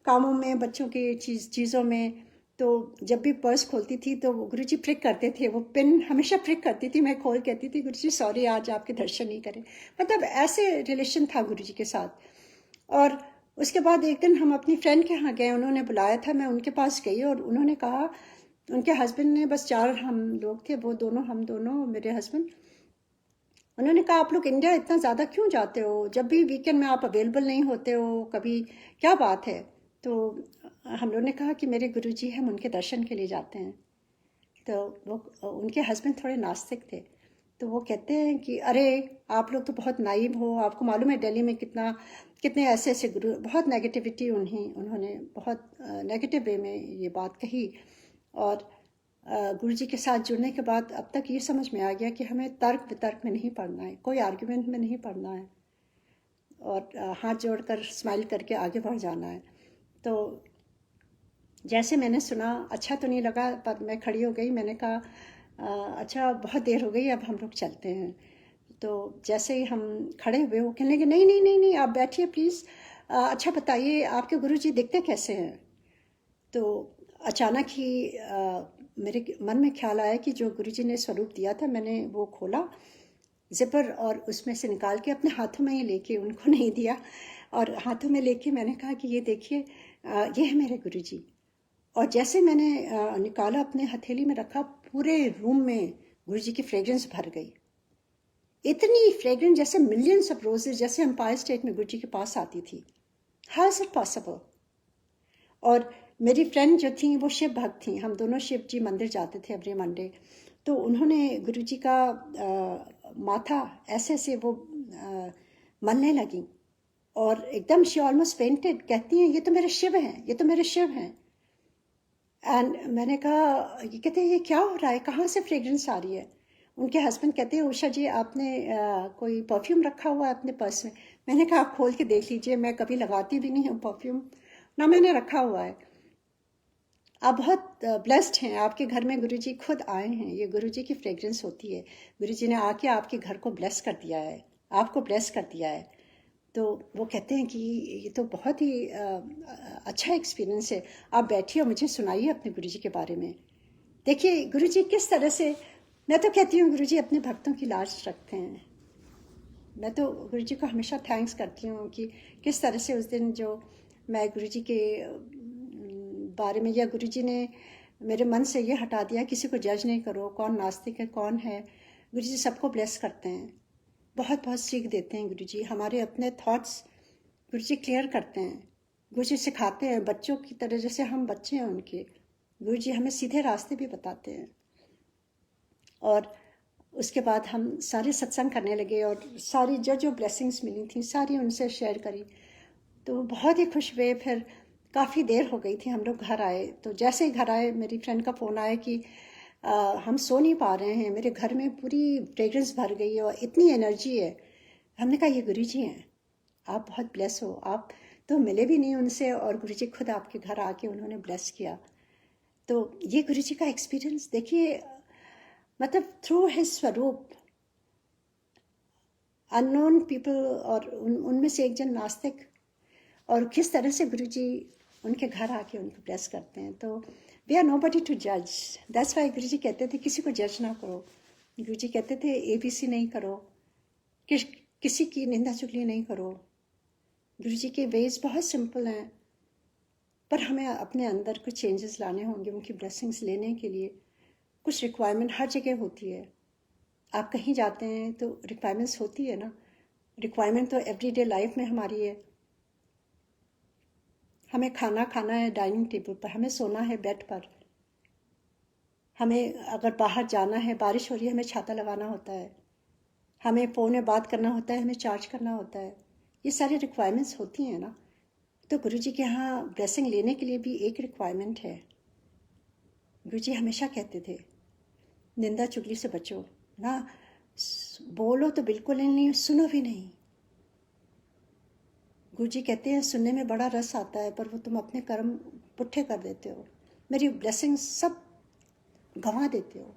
कामों में, बच्चों की चीज़ों में, तो जब भी पर्स खोलती थी तो गुरुजी प्रिक करते थे, वो पिन हमेशा प्रिक करती थी, मैं खोल कहती थी गुरुजी सॉरी आज आपके दर्शन नहीं करे। मतलब ऐसे रिलेशन था गुरुजी के साथ। और उसके बाद एक दिन हम अपनी फ्रेंड के यहाँ गए, उन्होंने बुलाया था, मैं उनके पास गई और उन्होंने कहा, उनके हस्बैंड ने, बस 4 हम लोग थे, वो दोनों, हम दोनों, मेरे हस्बैंड, उन्होंने कहा आप लोग इंडिया इतना ज़्यादा क्यों जाते हो, जब भी वीकेंड में आप अवेलेबल नहीं होते हो कभी, क्या बात है। तो हम लोगों ने कहा कि मेरे गुरुजी हैं, हम उनके दर्शन के लिए जाते हैं। तो वो, उनके हस्बैंड थोड़े नास्तिक थे, तो वो कहते हैं कि अरे आप लोग तो बहुत नाइव हो, आपको मालूम है दिल्ली में कितने ऐसे ऐसे गुरु, बहुत नेगेटिविटी उन्होंने बहुत नेगेटिव वे में ये बात कही। और गुरुजी के साथ जुड़ने के बाद अब तक ये समझ में आ गया कि हमें तर्क वितर्क में नहीं पढ़ना है, कोई आर्ग्यूमेंट में नहीं पढ़ना है, और हाथ जोड़कर स्माइल करके आगे बढ़ जाना है। तो जैसे मैंने सुना, अच्छा तो नहीं लगा, पर मैं खड़ी हो गई, मैंने कहा अच्छा बहुत देर हो गई, अब हम लोग चलते हैं। तो जैसे ही हम खड़े हुए, वो कहने लगे नहीं नहीं नहीं नहीं आप बैठिए प्लीज़, अच्छा बताइए आपके गुरुजी दिखते कैसे हैं। तो अचानक ही मेरे मन में ख्याल आया कि जो गुरुजी ने स्वरूप दिया था, मैंने वो खोला जिपर और उसमें से निकाल के अपने हाथों में ही लेके, उनको नहीं दिया, और हाथों में लेके मैंने कहा कि ये देखिए ये है मेरे गुरुजी। और जैसे मैंने निकाला, अपने हथेली में रखा, पूरे रूम में गुरुजी की फ्रेग्रेंस भर गई, इतनी फ्रेग्रेंस, जैसे मिलियंस ऑफ रोजेज जैसे एम्पायर स्टेट में गुरुजी के पास आती थी। How is it possible. और मेरी फ्रेंड जो थी वो शिव भक्त थी, हम दोनों शिव जी मंदिर जाते थे एवरी मंडे। तो उन्होंने गुरुजी का माथा ऐसे ऐसे वो मलने लगी, और एकदम शी ऑलमोस्ट पेंटेड, कहती हैं ये तो मेरे शिव हैं, ये तो मेरे शिव हैं। एंड मैंने कहा, ये कहते हैं ये क्या हो रहा है, कहाँ से फ्रेग्रेंस आ रही है। उनके हस्बैंड कहते हैं उषा जी आपने कोई परफ्यूम रखा हुआ है अपने पर्स में। मैंने कहा आप खोल के देख लीजिए, मैं कभी लगाती भी नहीं हूँ परफ्यूम, ना मैंने रखा हुआ है। आप बहुत ब्लेस्ड हैं, आपके घर में गुरुजी खुद आए हैं, ये गुरुजी की फ्रेग्रेंस होती है, गुरुजी ने आके आपके घर को ब्लेस कर दिया है, आपको ब्लेस कर दिया है। तो वो कहते हैं कि ये तो बहुत ही अच्छा एक्सपीरियंस है, आप बैठिए और मुझे सुनाइए अपने गुरुजी के बारे में। देखिए गुरुजी किस तरह से, मैं तो कहती हूँ गुरुजी अपने भक्तों की लाज रखते हैं। मैं तो गुरुजी को हमेशा थैंक्स करती हूँ कि किस तरह से उस दिन जो मैं गुरुजी के बारे में, या गुरुजी ने मेरे मन से ये हटा दिया किसी को जज नहीं करो, कौन नास्तिक है कौन है, गुरुजी सबको ब्लेस करते हैं, बहुत बहुत सीख देते हैं गुरुजी, हमारे अपने थॉट्स गुरुजी क्लियर करते हैं, गुरुजी सिखाते हैं बच्चों की तरह, जैसे हम बच्चे हैं उनके, गुरुजी हमें सीधे रास्ते भी बताते हैं। और उसके बाद हम सारे सत्संग करने लगे, और सारी जो जो ब्लेसिंग्स मिली थी सारी उनसे शेयर करी, तो बहुत ही खुश हुए। फिर काफ़ी देर हो गई थी, हम लोग घर आए, तो जैसे ही घर आए मेरी फ्रेंड का फ़ोन आया कि हम सो नहीं पा रहे हैं, मेरे घर में पूरी फ्रेग्रेंस भर गई है और इतनी एनर्जी है। हमने कहा ये गुरुजी हैं, आप बहुत ब्लेस हो, आप तो मिले भी नहीं उनसे, और गुरुजी खुद आपके घर आके उन्होंने ब्लेस किया। तो ये गुरुजी का एक्सपीरियंस देखिए, मतलब थ्रू हिज स्वरूप अननोन पीपल, और उनमें से एक जन नास्तिक, और किस तरह से गुरुजी उनके घर आके उनको ब्लेस करते हैं। तो वी आर नोबडी टू जज, दैट्स वाई गुरुजी कहते थे किसी को जज ना करो, गुरुजी कहते थे ABC नहीं करो, किसी की निंदा चुगली नहीं करो। गुरुजी के वेज बहुत सिंपल हैं, पर हमें अपने अंदर कुछ चेंजेस लाने होंगे उनकी ब्लेसिंग्स लेने के लिए। कुछ रिक्वायरमेंट हर जगह होती है, आप कहीं जाते हैं तो रिक्वायरमेंट्स होती है ना, रिक्वायरमेंट तो एवरीडे लाइफ में हमारी है, हमें खाना खाना है डाइनिंग टेबल पर, हमें सोना है बेड पर, हमें अगर बाहर जाना है, बारिश हो रही है, हमें छाता लगाना होता है, हमें फ़ोन में बात करना होता है, हमें चार्ज करना होता है, ये सारी रिक्वायरमेंट्स होती हैं ना। तो गुरुजी के यहाँ ब्लेसिंग लेने के लिए भी एक रिक्वायरमेंट है। गुरुजी हमेशा कहते थे निंदा चुगली से बचो ना, बोलो तो बिल्कुल नहीं, सुनो भी नहीं। गुरुजी कहते हैं सुनने में बड़ा रस आता है, पर वो तुम अपने कर्म पुट्ठे कर देते हो, मेरी ब्लेसिंग सब गंवा देते हो।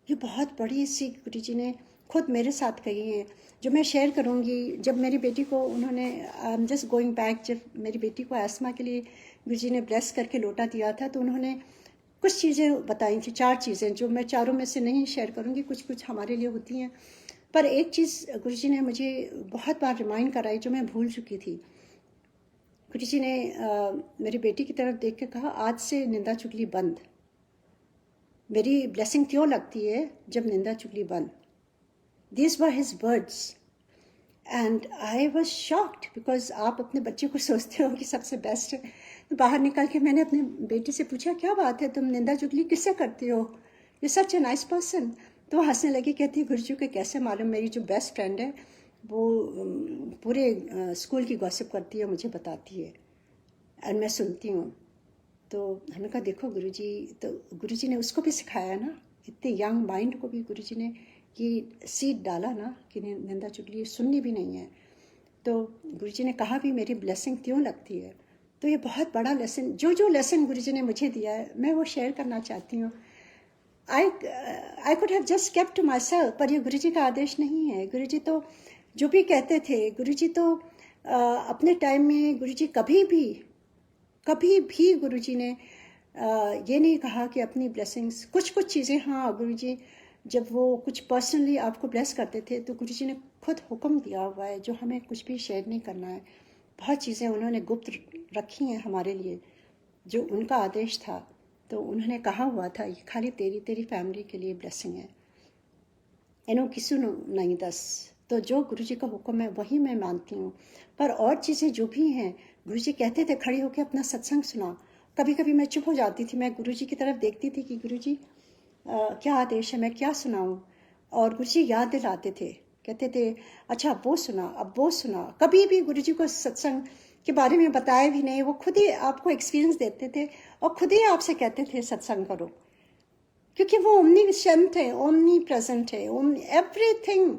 ये बहुत बड़ी सीख गुरुजी ने खुद मेरे साथ कही हैं, जो मैं शेयर करूँगी। जब मेरी बेटी को उन्होंने जस्ट गोइंग बैक, जब मेरी बेटी को एस्मा के लिए गुरुजी ने ब्लेस करके लोटा दिया था, तो उन्होंने कुछ चीज़ें बताई थी, 4 चीज़ें, जो मैं चारों में से नहीं शेयर करूँगी, कुछ कुछ हमारे लिए होती हैं। पर एक चीज़ गुरुजी ने मुझे बहुत बार रिमाइंड कराई जो मैं भूल चुकी थी। गुरुजी ने मेरी बेटी की तरफ देख के कहा, आज से निंदा चुगली बंद। मेरी ब्लेसिंग क्यों लगती है जब निंदा चुगली बंद। These were his words and I was shocked because आप अपने बच्चे को सोचते हो कि सबसे बेस्ट है। तो बाहर निकल के मैंने अपने बेटी से पूछा, क्या बात है, तुम निंदा चुगली किससे करती हो, you such a nice person. तो वो हंसने लगी, कहती है गुरुजी को कैसे मालूम, मेरी जो बेस्ट फ्रेंड है वो पूरे स्कूल की गॉसिप करती है, मुझे बताती है और मैं सुनती हूँ। तो हमने कहा देखो गुरुजी, तो गुरुजी ने उसको भी सिखाया ना, इतने यंग माइंड को भी गुरुजी ने ये सीड डाला ना कि निंदा चुगली सुननी भी नहीं है। तो गुरुजी ने कहा भी मेरी ब्लेसिंग क्यों लगती है। तो ये बहुत बड़ा लेसन, जो लेसन गुरुजी ने मुझे दिया है मैं वो शेयर करना चाहती हूँ। I could have just kept to myself, पर ये गुरुजी का आदेश नहीं है। गुरुजी तो जो भी कहते थे, गुरुजी तो अपने टाइम में गुरुजी कभी भी गुरुजी ने ये नहीं कहा कि अपनी ब्लेसिंग्स, कुछ चीज़ें हाँ गुरुजी जब वो कुछ पर्सनली आपको ब्लेस करते थे तो गुरुजी ने खुद हुक्म दिया हुआ है जो हमें कुछ भी शेयर नहीं करना है। बहुत चीज़ें उन्होंने गुप्त रखी हैं हमारे लिए, जो उनका आदेश था। तो उन्होंने कहा हुआ था ये खाली तेरी फैमिली के लिए ब्लेसिंग है, इन्हों किसी नहीं दस। तो जो गुरुजी का हुक्म है वही मैं मानती हूँ। पर और चीज़ें जो भी हैं, गुरुजी कहते थे खड़ी होकर अपना सत्संग सुना। कभी कभी मैं चुप हो जाती थी, मैं गुरुजी की तरफ देखती थी कि गुरुजी क्या आदेश है, मैं क्या सुनाऊं। और गुरुजी याद दिलाते थे, कहते थे अच्छा अब वो सुना, अब वो सुना। कभी भी गुरुजी को सत्संग के बारे में बताया भी नहीं, वो खुद ही आपको एक्सपीरियंस देते थे और खुद ही आपसे कहते थे सत्संग करो, क्योंकि वो ओमनीसेंट है, ओमनी प्रेजेंट है, एवरीथिंग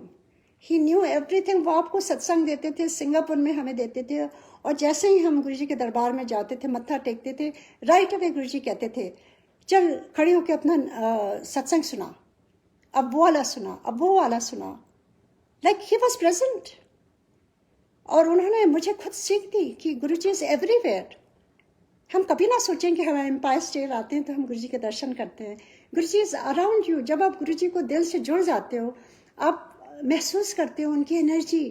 ही न्यू एवरीथिंग। वो आपको सत्संग देते थे, सिंगापुर में हमें देते थे, और जैसे ही हम गुरुजी के दरबार में जाते थे, मत्था टेकते थे, राइट अवे गुरुजी कहते थे चल खड़े होकर अपना सत्संग सुना, अब वो वाला सुना, अब वो वाला सुना। Like he was present. और उन्होंने मुझे खुद सीख दी कि गुरुजी इज एवरीवेयर। हम कभी ना सोचें कि हम एम्पायर स्टेट आते हैं तो हम गुरुजी के दर्शन करते हैं। गुरुजी इज अराउंड यू। जब आप गुरुजी को दिल से जुड़ जाते हो, आप महसूस करते हो उनकी एनर्जी।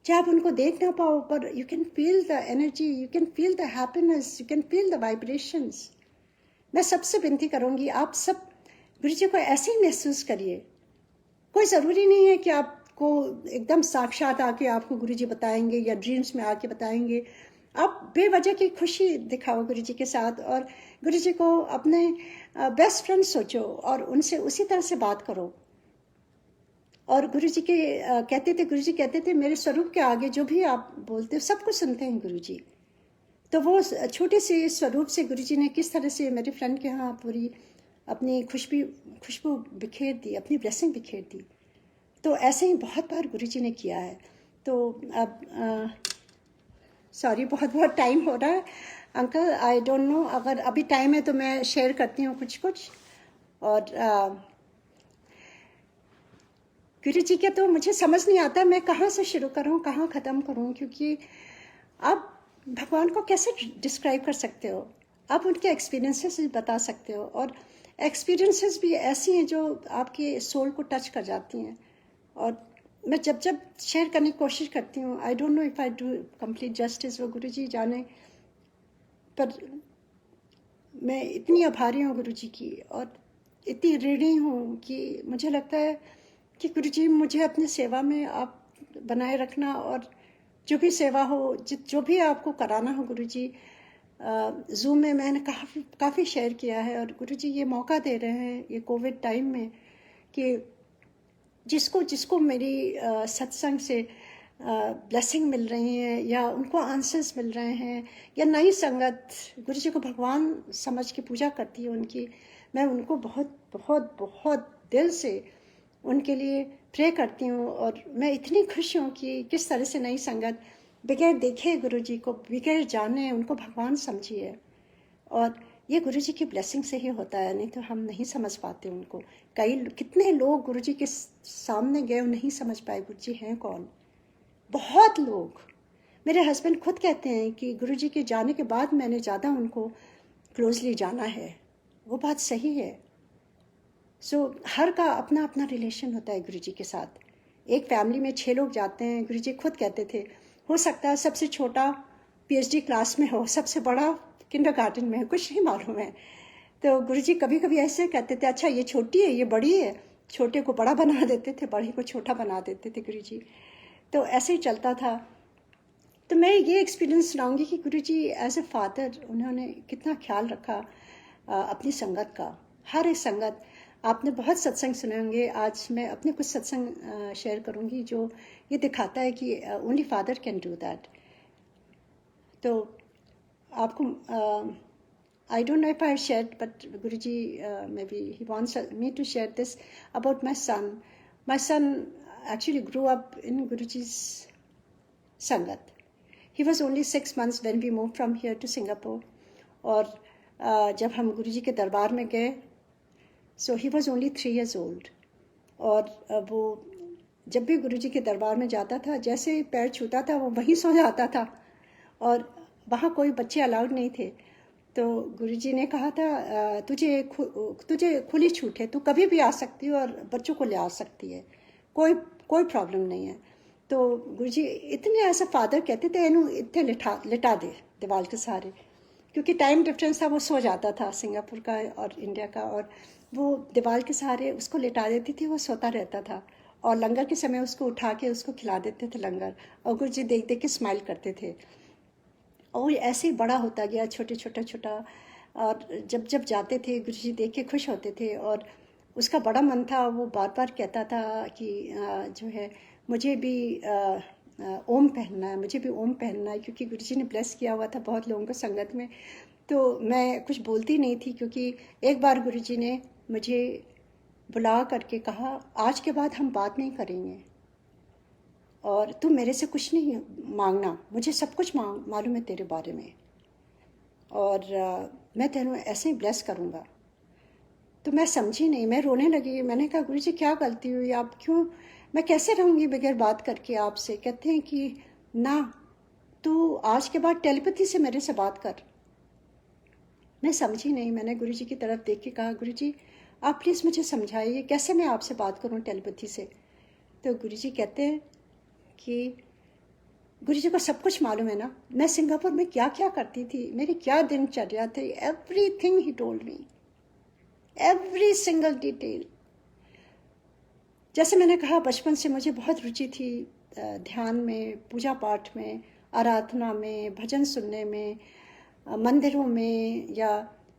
चाहे आप उनको देख ना पाओ, पर you can feel the energy, you can feel the happiness, you can feel the vibrations. मैं सबसे विनती करूंगी आप सब गुरुजी को ऐसे ही महसूस करिए। कोई ज़रूरी नहीं है कि आपको एकदम साक्षात आके आपको गुरुजी बताएंगे या ड्रीम्स में आके बताएंगे। आप बेवजह की खुशी दिखाओ गुरुजी के साथ, और गुरुजी को अपने बेस्ट फ्रेंड सोचो और उनसे उसी तरह से बात करो। और गुरुजी के गुरुजी कहते थे मेरे स्वरूप के आगे जो भी आप बोलते हो सब कुछ सुनते हैं गुरुजी। तो वो छोटे से स्वरूप से गुरुजी ने किस तरह से मेरे फ्रेंड के यहाँ पूरी अपनी खुशबू बिखेर दी, अपनी ब्लेसिंग बिखेर दी। तो ऐसे ही बहुत बार गुरुजी ने किया है। तो अब सॉरी बहुत टाइम हो रहा है अंकल, आई डोंट नो, अगर अभी टाइम है तो मैं शेयर करती हूँ कुछ। और गुरुजी के तो मुझे समझ नहीं आता मैं कहाँ से शुरू करूँ, कहाँ ख़त्म करूँ, क्योंकि आप भगवान को कैसे डिस्क्राइब कर सकते हो। आप उनके एक्सपीरियंसेस बता सकते हो, और एक्सपीरियंसेस भी ऐसी हैं जो आपके सोल को टच कर जाती हैं। और मैं जब शेयर करने की कोशिश करती हूँ, I don't know if I do complete justice, वो गुरुजी जाने। पर मैं इतनी आभारी हूँ गुरुजी की, और इतनी ऋणी हूँ कि मुझे लगता है कि गुरुजी मुझे अपनी सेवा में आप बनाए रखना, और जो भी सेवा हो, जो भी आपको कराना हो गुरुजी। जूम में मैंने काफ़ी शेयर किया है, और गुरुजी ये मौका दे रहे हैं ये कोविड टाइम में कि जिसको मेरी सत्संग से ब्लेसिंग मिल रही है, या उनको आंसर्स मिल रहे हैं, या नई संगत गुरुजी को भगवान समझ के पूजा करती है उनकी, मैं उनको बहुत दिल से उनके लिए प्रे करती हूँ। और मैं इतनी खुश हूँ कि किस तरह से नई संगत बगैर देखे गुरुजी को, बगैर जाने उनको भगवान समझिए। और ये गुरुजी की ब्लेसिंग से ही होता है, नहीं तो हम नहीं समझ पाते उनको। कितने लोग गुरुजी के सामने गए और नहीं समझ पाए गुरुजी हैं कौन। बहुत लोग, मेरे हस्बैंड खुद कहते हैं कि गुरुजी के जाने के बाद मैंने ज़्यादा उनको क्लोजली जाना है। वो बात सही है। हर का अपना अपना रिलेशन होता है गुरुजी के साथ। एक फैमिली में 6 लोग जाते हैं, गुरुजी खुद कहते थे हो सकता है सबसे छोटा PhD क्लास में हो, सबसे बड़ा किंडरगार्टन में है, कुछ नहीं मालूम है। तो गुरुजी कभी कभी ऐसे कहते थे, अच्छा ये छोटी है, ये बड़ी है, छोटे को बड़ा बना देते थे, बड़े को छोटा बना देते थे गुरुजी। तो ऐसे ही चलता था। तो मैं ये एक्सपीरियंस सुनाऊंगी कि गुरुजी एज ए फादर उन्होंने कितना ख्याल रखा अपनी संगत का। हर एक संगत, आपने बहुत सत्संग सुने होंगे, आज मैं अपने कुछ सत्संग शेयर करूंगी जो ये दिखाता है कि only father can do that. तो आपको I don't know if I shared, but Guruji maybe he wants me to share this about my son. My son actually grew up in Guruji's Sangat. He was only 6 months when we moved from here to Singapore. और जब हम गुरुजी के दरबार में गए, so he was only 3 years old. और वो जब भी गुरुजी के दरबार में जाता था, जैसे पैर छूता था वो वहीं सो जाता था, और वहाँ कोई बच्चे अलाउड नहीं थे। तो गुरुजी ने कहा था तुझे खुली छूट है, तू कभी भी आ सकती है और बच्चों को ले आ सकती है, कोई प्रॉब्लम नहीं है। तो गुरुजी इतने ऐसा फादर कहते थे, इन्हू इतने लिटा दे दीवार के सहारे, क्योंकि टाइम डिफरेंस था, वो सो जाता था सिंगापुर का और इंडिया का, और वो दीवार के सहारे उसको लिटा देती थी, वो सोता रहता था। और लंगर के समय उसको उठा के उसको खिला देते थे लंगर, और गुरुजी देख देख के स्माइल करते थे। और ऐसे ही बड़ा होता गया, छोटा। और जब जाते थे गुरुजी देख के खुश होते थे, और उसका बड़ा मन था, वो बार बार कहता था कि जो है मुझे भी ओम पहनना है, मुझे भी ओम पहनना है, क्योंकि गुरुजी ने ब्लेस किया हुआ था बहुत लोगों को संगत में। तो मैं कुछ बोलती नहीं थी, क्योंकि एक बार गुरुजी ने मुझे बुला करके कहा, आज के बाद हम बात नहीं करेंगे और तू मेरे से कुछ नहीं मांगना, मुझे सब कुछ मालूम है तेरे बारे में, और मैं तेरे ऐसे ही ब्लेस करूँगा। तो मैं समझी नहीं, मैं रोने लगी। मैंने कहा गुरुजी क्या गलती हुई, आप क्यों, मैं कैसे रहूँगी बगैर बात करके आपसे। कहते हैं कि ना, तू आज के बाद टेलीपैथी से मेरे से बात कर। मैं समझी नहीं। मैंने गुरुजी की तरफ देख के कहा, गुरुजी आप प्लीज़ मुझे समझाइए कैसे मैं आपसे बात करूँ टेलीपैथी से। तो गुरुजी कहते हैं कि गुरुजी को सब कुछ मालूम है ना, मैं सिंगापुर में क्या क्या करती थी, मेरी क्या दिनचर्या थी, everything he told me, every single detail. जैसे मैंने कहा, बचपन से मुझे बहुत रुचि थी ध्यान में, पूजा पाठ में, आराधना में, भजन सुनने में, मंदिरों में, या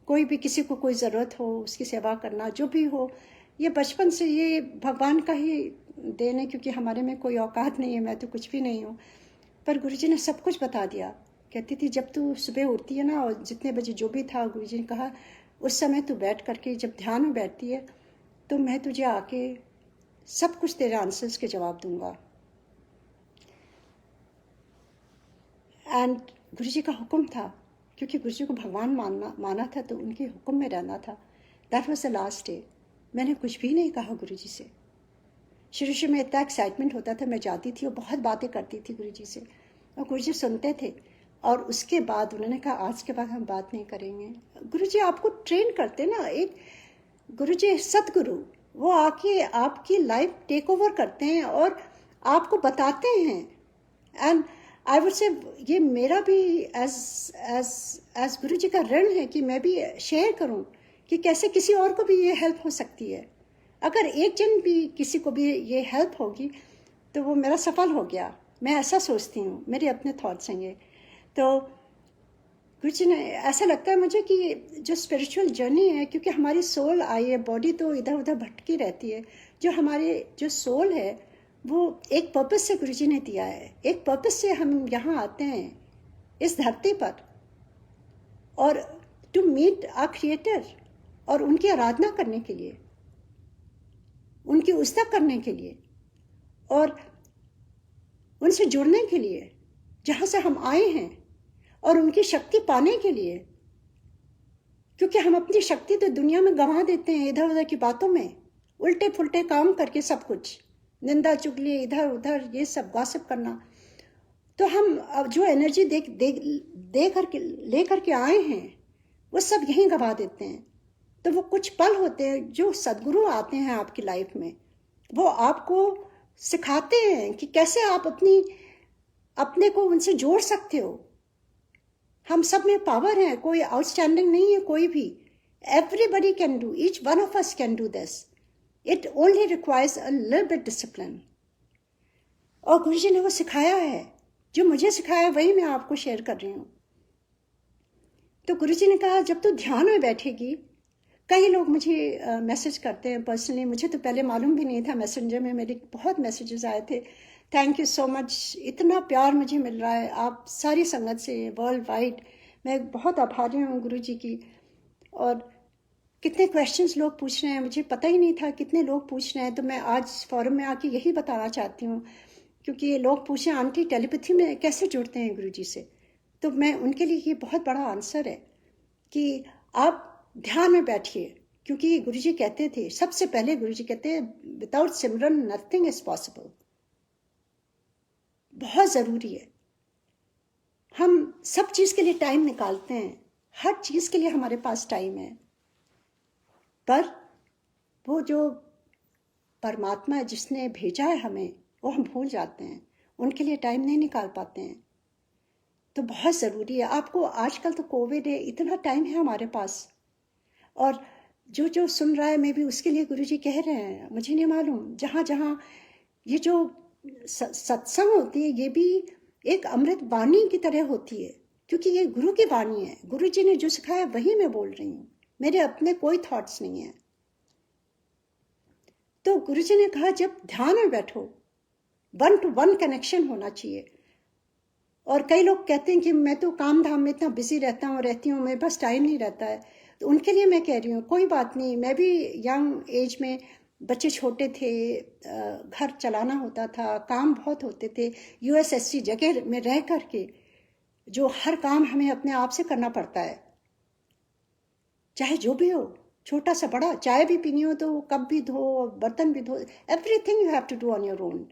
कोई भी किसी को कोई ज़रूरत हो उसकी सेवा करना, जो भी हो, ये बचपन से ये भगवान का ही देन है, क्योंकि हमारे में कोई औकात नहीं है, मैं तो कुछ भी नहीं हूँ। पर गुरुजी ने सब कुछ बता दिया। कहती थी जब तू सुबह उठती है ना, और जितने बजे जो भी था, गुरुजी ने कहा उस समय तू बैठ करके जब ध्यान में बैठती है तो मैं तुझे आके सब कुछ तेरे आंसर्स के जवाब दूंगा। एंड गुरुजी का हुक्म था, क्योंकि गुरुजी को भगवान माना था, तो उनके हुक्म में रहना था। That was the last day. मैंने कुछ भी नहीं कहा गुरुजी से। शुरू में इतना एक्साइटमेंट होता था, मैं जाती थी और बहुत बातें करती थी गुरुजी से, और गुरुजी सुनते थे। और उसके बाद उन्होंने कहा आज के बाद हम बात नहीं करेंगे। गुरुजी आपको ट्रेन करते ना, एक गुरुजी सतगुरु, वो आके आपकी लाइफ टेक ओवर करते हैं और आपको बताते हैं। एंड आई वुड से ये मेरा भी एज गुरुजी का ऋण है कि मैं भी शेयर करूं कि कैसे किसी और को भी ये हेल्प हो सकती है। अगर एक जन भी किसी को भी ये हेल्प होगी तो वो मेरा सफल हो गया। मैं ऐसा सोचती हूँ, मेरे अपने थॉट्स हैं ये। तो कुछ ने ऐसा लगता है मुझे कि जो स्पिरिचुअल जर्नी है, क्योंकि हमारी सोल आई है, बॉडी तो इधर उधर भटकी रहती है, जो हमारे जो सोल है वो एक पर्पस से गुरुजी ने दिया है। एक पर्पस से हम यहाँ आते हैं इस धरती पर, और टू मीट आवर क्रिएटर, और उनकी आराधना करने के लिए, उनकी उस्ता करने के लिए, और उनसे जुड़ने के लिए जहाँ से हम आए हैं, और उनकी शक्ति पाने के लिए। क्योंकि हम अपनी शक्ति तो दुनिया में गंवा देते हैं इधर उधर की बातों में, उल्टे फुल्टे काम करके, सब कुछ निंदा चुगली इधर उधर ये सब गॉसिप करना। तो हम अब जो एनर्जी ले करके आए हैं वो सब यहीं गंवा देते हैं। तो वो कुछ पल होते हैं जो सदगुरु आते हैं आपकी लाइफ में, वो आपको सिखाते हैं कि कैसे आप अपने को उनसे जोड़ सकते हो। हम सब में पावर है, कोई आउटस्टैंडिंग नहीं है कोई भी। Everybody can do, each one of us can do this. It only requires a little bit discipline. और गुरु जी ने वो सिखाया है, जो मुझे सिखाया वही मैं आपको शेयर कर रही हूँ। तो गुरु जी ने कहा जब तू ध्यान में बैठेगी, कई लोग मुझे मैसेज करते हैं पर्सनली, मुझे तो पहले मालूम भी नहीं था, मैसेंजर में मेरे बहुत मैसेजेस आए थे। थैंक यू सो मच, इतना प्यार मुझे मिल रहा है आप सारी संगत से वर्ल्ड वाइड। मैं बहुत आभारी हूँ गुरु जी की। और कितने क्वेश्चंस लोग पूछ रहे हैं, मुझे पता ही नहीं था कितने लोग पूछ रहे हैं। तो मैं आज फोरम में आके यही बताना चाहती हूँ, क्योंकि ये लोग पूछे आंटी टेलीपैथी में कैसे जुड़ते हैं गुरु जी से, तो मैं उनके लिए ये बहुत बड़ा आंसर है कि आप ध्यान में बैठिए। क्योंकि गुरु जी कहते थे, सबसे पहले गुरु जी कहते हैं without Simran nothing is possible. बहुत ज़रूरी है। हम सब चीज़ के लिए टाइम निकालते हैं, हर चीज़ के लिए हमारे पास टाइम है, पर वो जो परमात्मा है जिसने भेजा है हमें, वो हम भूल जाते हैं, उनके लिए टाइम नहीं निकाल पाते हैं। तो बहुत ज़रूरी है आपको। आजकल तो कोविड है, इतना टाइम है हमारे पास। और जो जो सुन रहा है, मैं भी उसके लिए गुरु जी कह रहे हैं, मुझे नहीं मालूम, जहाँ जहाँ ये जो सत्संग होती है, ये भी एक अमृत वाणी की तरह होती है, क्योंकि ये गुरु की वाणी है। गुरु जी ने जो सिखाया वही मैं बोल रही हूँ, मेरे अपने कोई थॉट्स नहीं है। तो गुरु जी ने कहा जब ध्यान में बैठो, 1 to 1 कनेक्शन होना चाहिए। और कई लोग कहते हैं कि मैं तो काम धाम में इतना बिजी रहती हूँ, मेरे पास टाइम नहीं रहता है। तो उनके लिए मैं कह रही हूँ कोई बात नहीं, मैं भी यंग एज में, बच्चे छोटे थे, घर चलाना होता था, काम बहुत होते थे, यूएसएससी जगह में रह करके जो हर काम हमें अपने आप से करना पड़ता है, चाहे जो भी हो, छोटा सा बड़ा, चाय भी पीनी हो तो कप भी धो, बर्तन भी धो, everything you have to do on your own.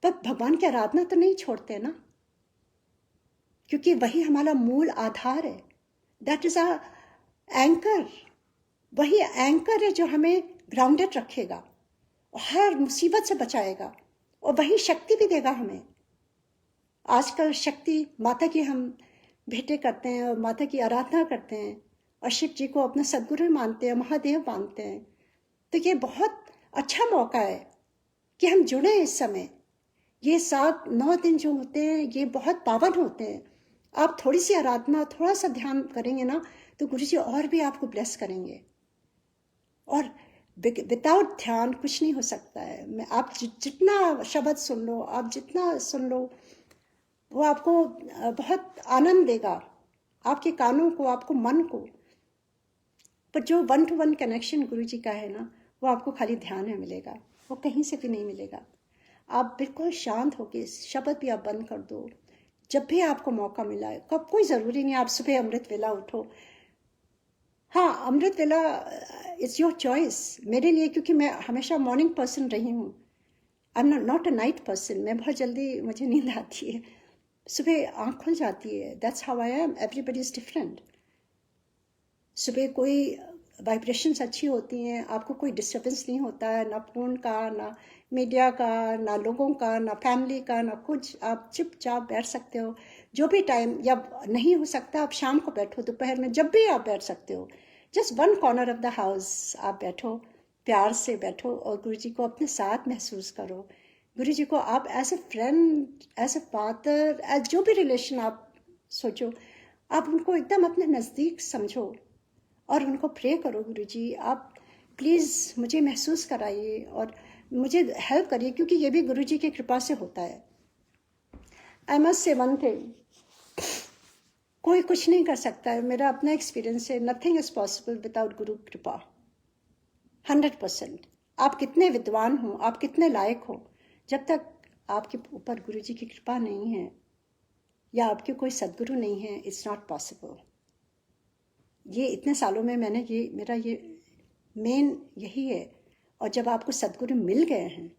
पर भगवान की आराधना तो नहीं छोड़ते ना, क्योंकि वही हमारा मूल आधार है। That is a anchor. वही एंकर है जो हमें ग्राउंडेड रखेगा और हर मुसीबत से बचाएगा, और वही शक्ति भी देगा हमें। आजकल शक्ति माता की हम भेंटे करते हैं और माता की आराधना करते हैं और शिव जी को अपना सदगुरु मानते हैं, महादेव मानते हैं। तो ये बहुत अच्छा मौका है कि हम जुड़े इस समय। ये 7-9 दिन जो होते हैं ये बहुत पावन होते हैं। आप थोड़ी सी आराधना, थोड़ा सा ध्यान करेंगे ना, तो गुरु जी और भी आपको ब्लेस करेंगे। और विदाउट ध्यान कुछ नहीं हो सकता है। आप जितना शब्द सुन लो, आप जितना सुन लो, वो आपको बहुत आनंद देगा, आपके कानों को, आपको मन को। पर जो 1 to 1 कनेक्शन गुरु जी का है ना, वो आपको खाली ध्यान में मिलेगा, वो कहीं से भी नहीं मिलेगा। आप बिल्कुल शांत होके, शब्द भी आप बंद कर दो, जब भी आपको मौका मिला है। कब कोई ज़रूरी नहीं आप सुबह अमृत वेला उठो। हाँ, अमृत वेला इट्स योर चॉइस। मेरे लिए, क्योंकि मैं हमेशा मॉर्निंग पर्सन रही हूँ, I am not a night person. मैं बहुत जल्दी, मुझे नींद आती है, सुबह आँख खुल जाती है। That's how I am. Everybody is different. सुबह कोई वाइब्रेशंस अच्छी होती हैं, आपको कोई डिस्टर्बेंस नहीं होता है, ना फ़ोन का, ना मीडिया का, ना लोगों का, ना फैमिली का, ना कुछ। आप चुपचाप बैठ सकते हो जो भी टाइम, या नहीं हो सकता आप शाम को बैठो, दोपहर में, जब भी आप बैठ सकते हो। Just 1 corner of the house आप बैठो, प्यार से बैठो और गुरु जी को अपने साथ महसूस करो। गुरु जी को आप as a friend, as a father, as जो भी रिलेशन आप सोचो, आप उनको एकदम अपने नज़दीक समझो और उनको प्रे करो, गुरु जी आप प्लीज़ मुझे महसूस कराइए और मुझे हेल्प करिए, क्योंकि ये भी गुरु जी की कृपा से होता है। I must say one thing, कोई कुछ नहीं कर सकता है, मेरा अपना एक्सपीरियंस है, नथिंग इज़ पॉसिबल विदाउट गुरु कृपा। 100%। आप कितने विद्वान हो, आप कितने लायक हो, जब तक आपके ऊपर गुरु जी की कृपा नहीं है या आपके कोई सदगुरु नहीं है, इट्स नॉट पॉसिबल। ये इतने सालों में मैंने मेरा ये मेन यही है। और जब आपको सदगुरु मिल गए हैं,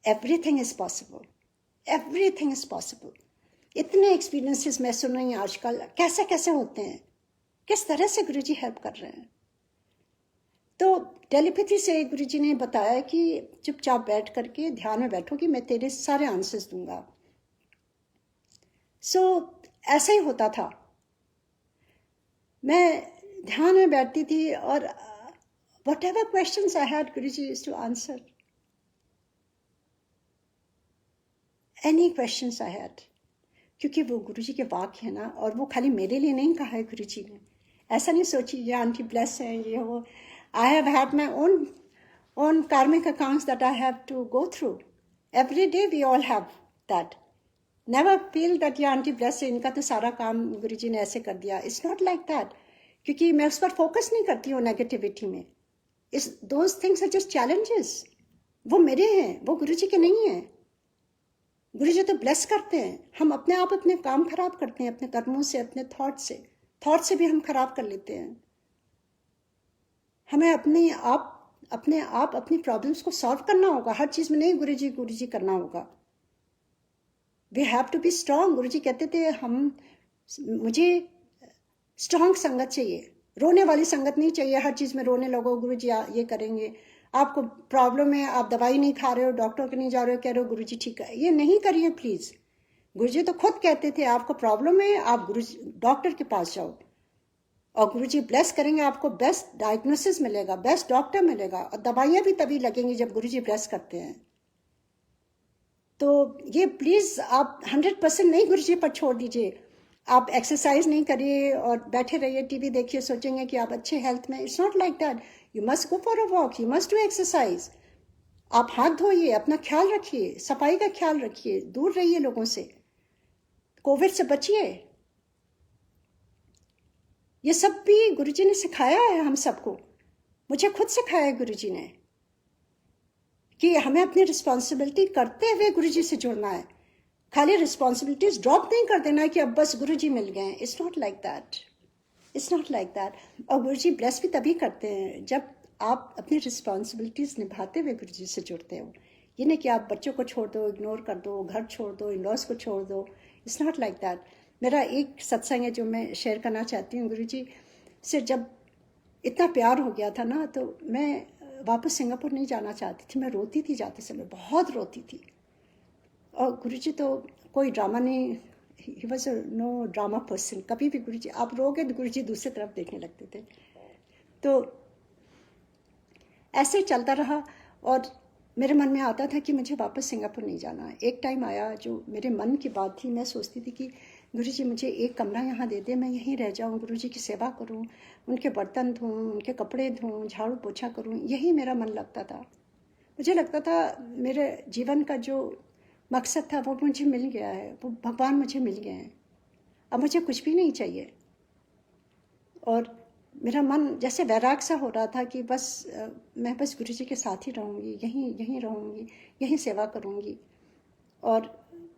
everything is possible, everything is possible. इतने एक्सपीरियंसेस मैं सुन रही हूँ आजकल, कैसे कैसे होते हैं, किस तरह से गुरुजी हेल्प कर रहे हैं। तो टेलीपैथी से गुरुजी ने बताया कि चुपचाप बैठ करके ध्यान में बैठो कि मैं तेरे सारे आंसर्स दूंगा। सो ऐसा ही होता था। मैं ध्यान में बैठती थी और whatever questions I had, Guruji used to answer. Any questions I had. क्योंकि वो गुरुजी के वाक्य है ना, और वो खाली मेरे लिए नहीं कहा है गुरुजी ने। ऐसा नहीं सोची ये आंटी ब्लेस है ये वो। I have had my own karmic accounts that I have to go through. Every day we all have that. Never feel that ये आंटी ब्लेस है, इनका तो सारा काम गुरुजी ने ऐसे कर दिया। It's not like that. क्योंकि मैं उस पर फोकस नहीं करती हूँ नेगेटिविटी में। Those things are just challenges. वो मेरे हैं, वो गुरुजी के नहीं हैं। गुरुजी तो ब्लेस करते हैं। हम अपने आप अपने काम खराब करते हैं, अपने कर्मों से, अपने थॉट से भी हम खराब कर लेते हैं। हमें अपने आप अपनी प्रॉब्लम्स को सॉल्व करना होगा। हर चीज में नहीं गुरुजी करना होगा। We have to be strong. Guruji कहते थे मुझे स्ट्रांग संगत चाहिए, रोने वाली संगत नहीं चाहिए। हर चीज में रोने लगो, गुरुजी ये करेंगे। आपको प्रॉब्लम है, आप दवाई नहीं खा रहे हो, डॉक्टर के नहीं जा रहे हो, कह रहे हो गुरुजी ठीक है, ये नहीं करिए प्लीज। गुरुजी तो खुद कहते थे आपको प्रॉब्लम है, आप डॉक्टर के पास जाओ और गुरुजी ब्लेस करेंगे, आपको बेस्ट डायग्नोसिस मिलेगा, बेस्ट डॉक्टर मिलेगा, और दवाइयां भी तभी लगेंगी जब गुरुजी ब्लेस करते हैं। तो ये प्लीज आप 100% नहीं गुरुजी पर छोड़ दीजिए। आप एक्सरसाइज नहीं करिए और बैठे रहिए, टीवी देखिए, सोचेंगे कि आप अच्छे हेल्थ में। It's not like that. You must go for a walk, you must do exercise. आप हाथ धोइए, अपना ख्याल रखिए, सफाई का ख्याल रखिए, दूर रहिए लोगों से, कोविड से बचिए। ये सब भी गुरुजी ने सिखाया है हम सबको। मुझे खुद सिखाया है गुरुजी ने कि हमें अपनी रिस्पॉन्सिबिलिटी करते हुए गुरुजी से जुड़ना है। खाली रिस्पॉन्सिबिलिटीज ड्रॉप नहीं कर देना कि अब बस गुरुजी मिल गए। It's not like that, it's not like that. और गुरुजी ब्लेस भी तभी करते हैं जब आप अपनी रिस्पॉन्सिबिलिटीज निभाते हुए गुरुजी से जुड़ते हो। ये नहीं कि आप बच्चों को छोड़ दो, इग्नोर कर दो, घर छोड़ दो, इन लॉज को छोड़ दो। It's not like that. मेरा एक सत्संग है जो मैं शेयर करना चाहती हूँ। गुरुजी से जब इतना प्यार हो गया था ना, तो मैं वापस सिंगापुर नहीं जाना चाहती थी। मैं रोती थी जाते समय, बहुत रोती थी। और गुरुजी तो कोई ड्रामा नहीं, he was no drama person. कभी भी गुरुजी आप रोगे तो गुरुजी दूसरी तरफ देखने लगते थे। तो ऐसे चलता रहा और मेरे मन में आता था कि मुझे वापस सिंगापुर नहीं जाना है। एक टाइम आया जो मेरे मन की बात थी, मैं सोचती थी कि गुरुजी मुझे एक कमरा यहाँ दे दे, मैं यहीं रह जाऊँ, गुरुजी की सेवा करूँ, उनके बर्तन धोऊँ, उनके कपड़े धोऊँ, झाड़ू पोछा करूँ, यही मेरा मन लगता था। मुझे लगता था मेरे जीवन का जो मकसद था वो मुझे मिल गया है, वो भगवान मुझे मिल गए हैं, अब मुझे कुछ भी नहीं चाहिए। और मेरा मन जैसे वैराग सा हो रहा था कि बस मैं बस गुरुजी के साथ ही रहूँगी, यहीं रहूँगी, यहीं सेवा करूँगी। और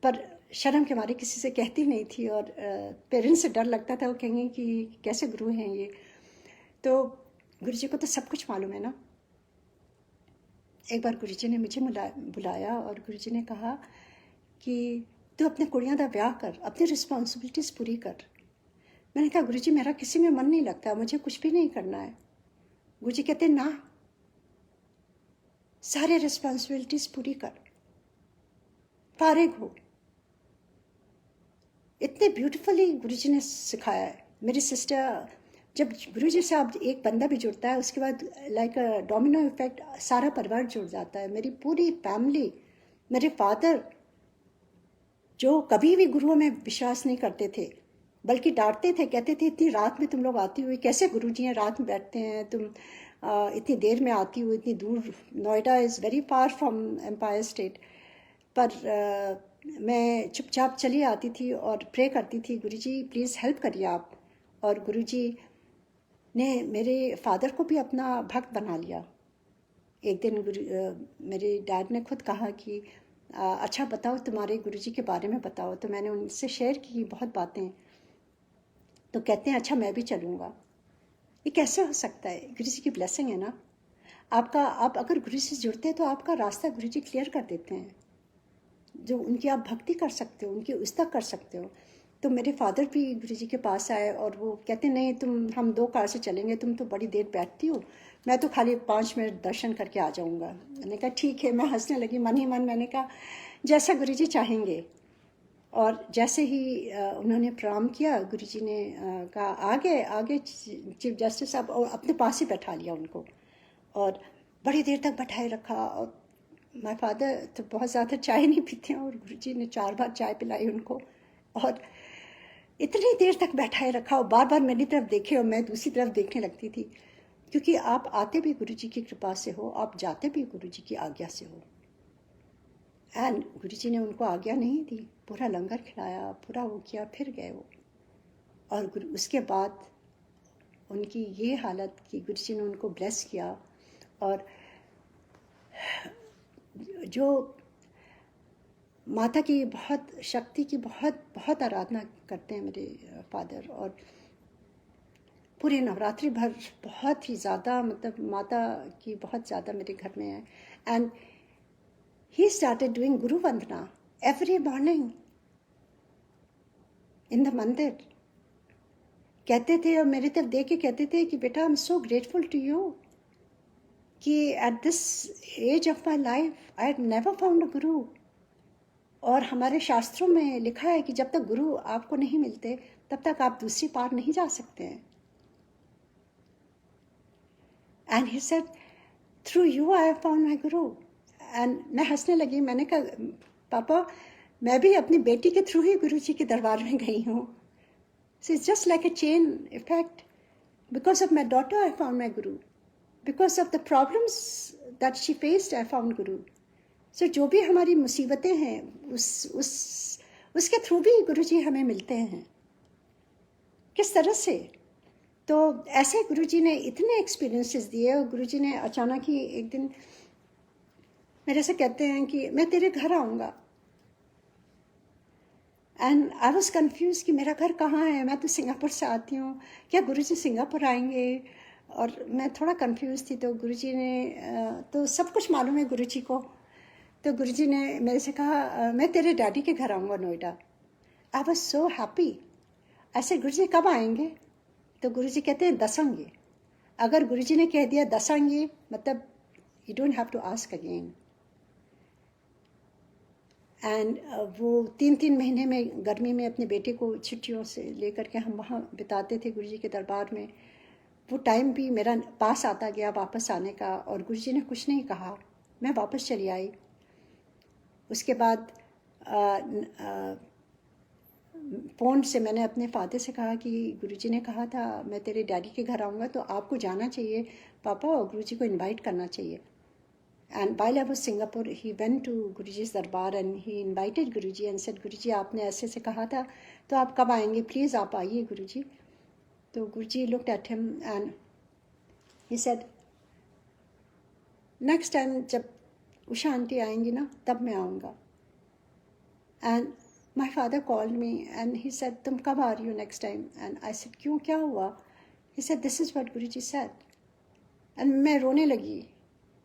पर शर्म के मारे किसी से कहती नहीं थी, और पेरेंट्स से डर लगता था, वो कहेंगे कि कैसे गुरु हैं ये। तो गुरुजी को तो सब कुछ मालूम है ना। एक बार गुरुजी ने मुझे बुलाया और गुरुजी ने कहा कि तू अपने कुड़ियां दा ब्याह कर, अपनी रिस्पॉन्सिबिलिटीज पूरी कर। मैंने कहा गुरुजी मेरा किसी में मन नहीं लगता, मुझे कुछ भी नहीं करना है। गुरुजी कहते ना, सारे रिस्पॉन्सिबिलिटीज पूरी कर, फारिग हो। इतने ब्यूटीफुली गुरुजी ने सिखाया है। मेरी सिस्टर, जब गुरुजी से आप एक बंदा भी जुड़ता है, उसके बाद लाइक अ डोमिनो इफेक्ट सारा परिवार जुड़ जाता है। मेरी पूरी फैमिली, मेरे फादर जो कभी भी गुरुओं में विश्वास नहीं करते थे, बल्कि डांटते थे, कहते थे इतनी रात में तुम लोग आती हुई, कैसे गुरुजी हैं रात में बैठते हैं, तुम इतनी देर में आती हो, इतनी दूर। Noida is very far from Empire State. पर मैं चुपचाप चली आती थी और प्रे करती थी, गुरुजी प्लीज़ हेल्प करिए आप। और गुरुजी ने मेरे फादर को भी अपना भक्त बना लिया। एक दिन मेरे डैड ने खुद कहा कि अच्छा बताओ तुम्हारे गुरुजी के बारे में बताओ। तो मैंने उनसे शेयर की बहुत बातें। तो कहते हैं अच्छा मैं भी चलूँगा। ये कैसे हो सकता है? गुरु जी की ब्लेसिंग है ना। आप अगर गुरु से जुड़ते हैं तो आपका रास्ता गुरु जी क्लियर कर देते हैं, जो उनकी आप भक्ति कर सकते हो, उनकी उस्ता कर सकते हो। तो मेरे फादर भी गुरु जी के पास आए और वो कहते नहीं, हम 2 कार से चलेंगे, तुम तो बड़ी देर बैठती हो, मैं तो खाली 5 मिनट दर्शन करके आ जाऊंगा। मैंने कहा ठीक है। मैं हंसने लगी मन ही मन। मैंने कहा जैसा गुरु जी चाहेंगे। और जैसे ही उन्होंने प्रणाम किया, गुरु जी ने कहा आगे आगे चीफ जस्टिस साहब, और अपने पास ही बैठा लिया उनको और बड़ी देर तक बैठाए रखा। और माय फादर तो बहुत ज़्यादा चाय नहीं पीते हैं और गुरुजी ने 4 बार चाय पिलाई उनको और इतनी देर तक बैठाए रखा और बार बार मेरी तरफ देखे और मैं दूसरी तरफ देखने लगती थी, क्योंकि आप आते भी गुरुजी की कृपा से हो, आप जाते भी गुरुजी की आज्ञा से हो। एंड गुरुजी ने उनको आज्ञा नहीं दी, पूरा लंगर खिलाया, पूरा वो किया, फिर गए वो। और उसके बाद उनकी ये हालत कि गुरुजी ने उनको ब्लेस किया। और जो माता की बहुत शक्ति की बहुत बहुत आराधना करते हैं मेरे फादर, और पूरे नवरात्रि भर बहुत ही ज़्यादा, मतलब माता की बहुत ज़्यादा मेरे घर में है। And he started doing Guru Vandana every morning in the मंदिर। कहते थे और मेरे तरफ देख के कहते थे कि बेटा I am so grateful to you कि at this age of my life I have never found a guru. और हमारे शास्त्रों में लिखा है कि जब तक गुरु आपको नहीं मिलते तब तक आप दूसरी पार नहीं जा सकते हैं। And he said through you I have found my Guru. And मैं हंसने लगी। मैंने कहा पापा, मैं भी अपनी बेटी के थ्रू ही गुरु जी के दरबार में गई हूँ। So it's just like a chain effect. Because of my daughter I found my guru, because of the problems that she faced I found guru. So जो भी हमारी मुसीबतें हैं उसके थ्रू भी गुरुजी हमें मिलते हैं। किस तरह से? तो ऐसे गुरुजी ने इतने एक्सपीरियंसेस दिए। और गुरुजी ने अचानक ही एक दिन मेरे से कहते हैं कि मैं तेरे घर आऊँगा। एंड आई वॉज कन्फ्यूज कि मेरा घर कहाँ है, मैं तो सिंगापुर से आती हूँ, क्या गुरुजी सिंगापुर आएंगे? और मैं थोड़ा कन्फ्यूज थी। तो गुरुजी ने तो सब कुछ मालूम है गुरुजी को। तो गुरुजी ने मेरे से कहा मैं तेरे डैडी के घर आऊँगा नोएडा। आई वॉज सो हैप्पी। ऐसे गुरुजी कब आएंगे? तो गुरुजी कहते हैं दसांगे। अगर गुरुजी ने कह दिया दसांगे, मतलब you don't have to ask again. And वो 3-3 महीने में गर्मी में अपने बेटे को छुट्टियों से लेकर के हम वहाँ बिताते थे गुरुजी के दरबार में। वो टाइम भी मेरा पास आता गया वापस आने का, और गुरुजी ने कुछ नहीं कहा, मैं वापस चली आई। उसके बाद फ़ोन से मैंने अपने फादर से कहा कि गुरुजी ने कहा था मैं तेरे डैडी के घर आऊँगा, तो आपको जाना चाहिए पापा, और गुरुजी को इनवाइट करना चाहिए। And while I was Singapore, he went to Guruji's दरबार and he invited Guruji and said गुरुजी आपने ऐसे से कहा था, तो आप कब आएंगे? प्लीज़ आप आइए गुरुजी। तो गुरुजी looked at him and he said next time जब उषा आंटी आएंगी ना तब मैं आऊँगा। And my father called me and he said तुम कब आ रही हो next time? And I said क्यों, क्या हुआ? He said this is what Guruji said. And मैं रोने लगी।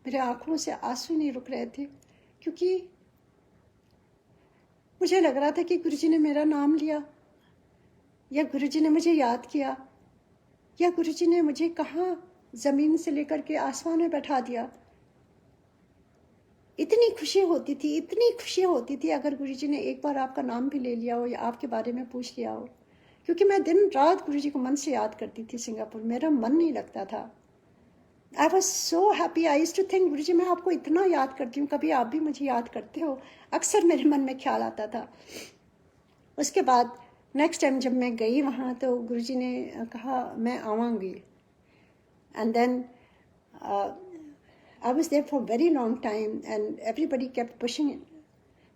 मेरे आँखों से आंसू नहीं रुक रहे थे, क्योंकि मुझे लग रहा था कि गुरुजी ने मेरा नाम लिया, या गुरुजी ने मुझे याद किया, या गुरुजी ने मुझे कहाँ ज़मीन से लेकर के आसमान में बैठा दिया। इतनी खुशी होती थी, इतनी खुशी होती थी अगर गुरुजी ने एक बार आपका नाम भी ले लिया हो या आपके बारे में पूछ लिया हो। क्योंकि मैं दिन रात गुरुजी को मन से याद करती थी सिंगापुर, मेरा मन नहीं लगता था। I was so happy. I used to think Guruji मैं आपको इतना याद करती हूँ, कभी आप भी मुझे याद करते हो? अक्सर मेरे मन में ख्याल आता था। उसके बाद नेक्स्ट टाइम जब मैं गई वहाँ तो गुरुजी ने कहा मैं आवांगी। And then I was there for a very long time and everybody kept pushing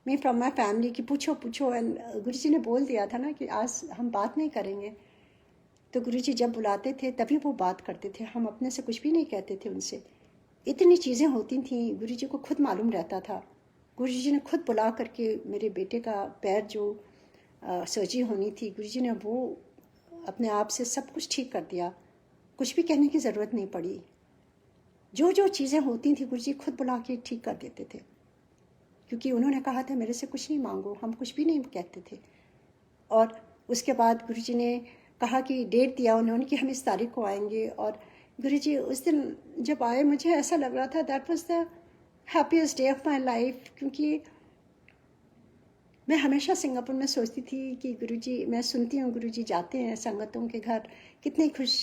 me from my family कि पूछो पूछो। एंड गुरुजी ने बोल दिया था ना कि आज हम बात नहीं करेंगे। तो गुरुजी जब बुलाते थे तभी वो बात करते थे, हम अपने से कुछ भी नहीं कहते थे उनसे। इतनी चीज़ें होती थी, गुरुजी को खुद मालूम रहता था। गुरुजी ने खुद बुला करके मेरे बेटे का पैर जो सर्जरी होनी थी, गुरुजी ने वो अपने आप से सब कुछ ठीक कर दिया। कुछ भी कहने की ज़रूरत नहीं पड़ी। जो जो चीज़ें होती थी गुरुजी खुद बुला के ठीक कर देते थे, क्योंकि उन्होंने कहा था मेरे से कुछ नहीं मांगो, हम कुछ भी नहीं कहते थे। और उसके बाद गुरुजी ने कहा कि डेट दिया उन्होंने कि हम इस तारीख को आएंगे, और गुरुजी उस दिन जब आए मुझे ऐसा लग रहा था that was the happiest day of my life, क्योंकि मैं हमेशा सिंगापुर में सोचती थी कि गुरुजी, मैं सुनती हूँ गुरुजी जाते हैं संगतों के घर, कितने खुश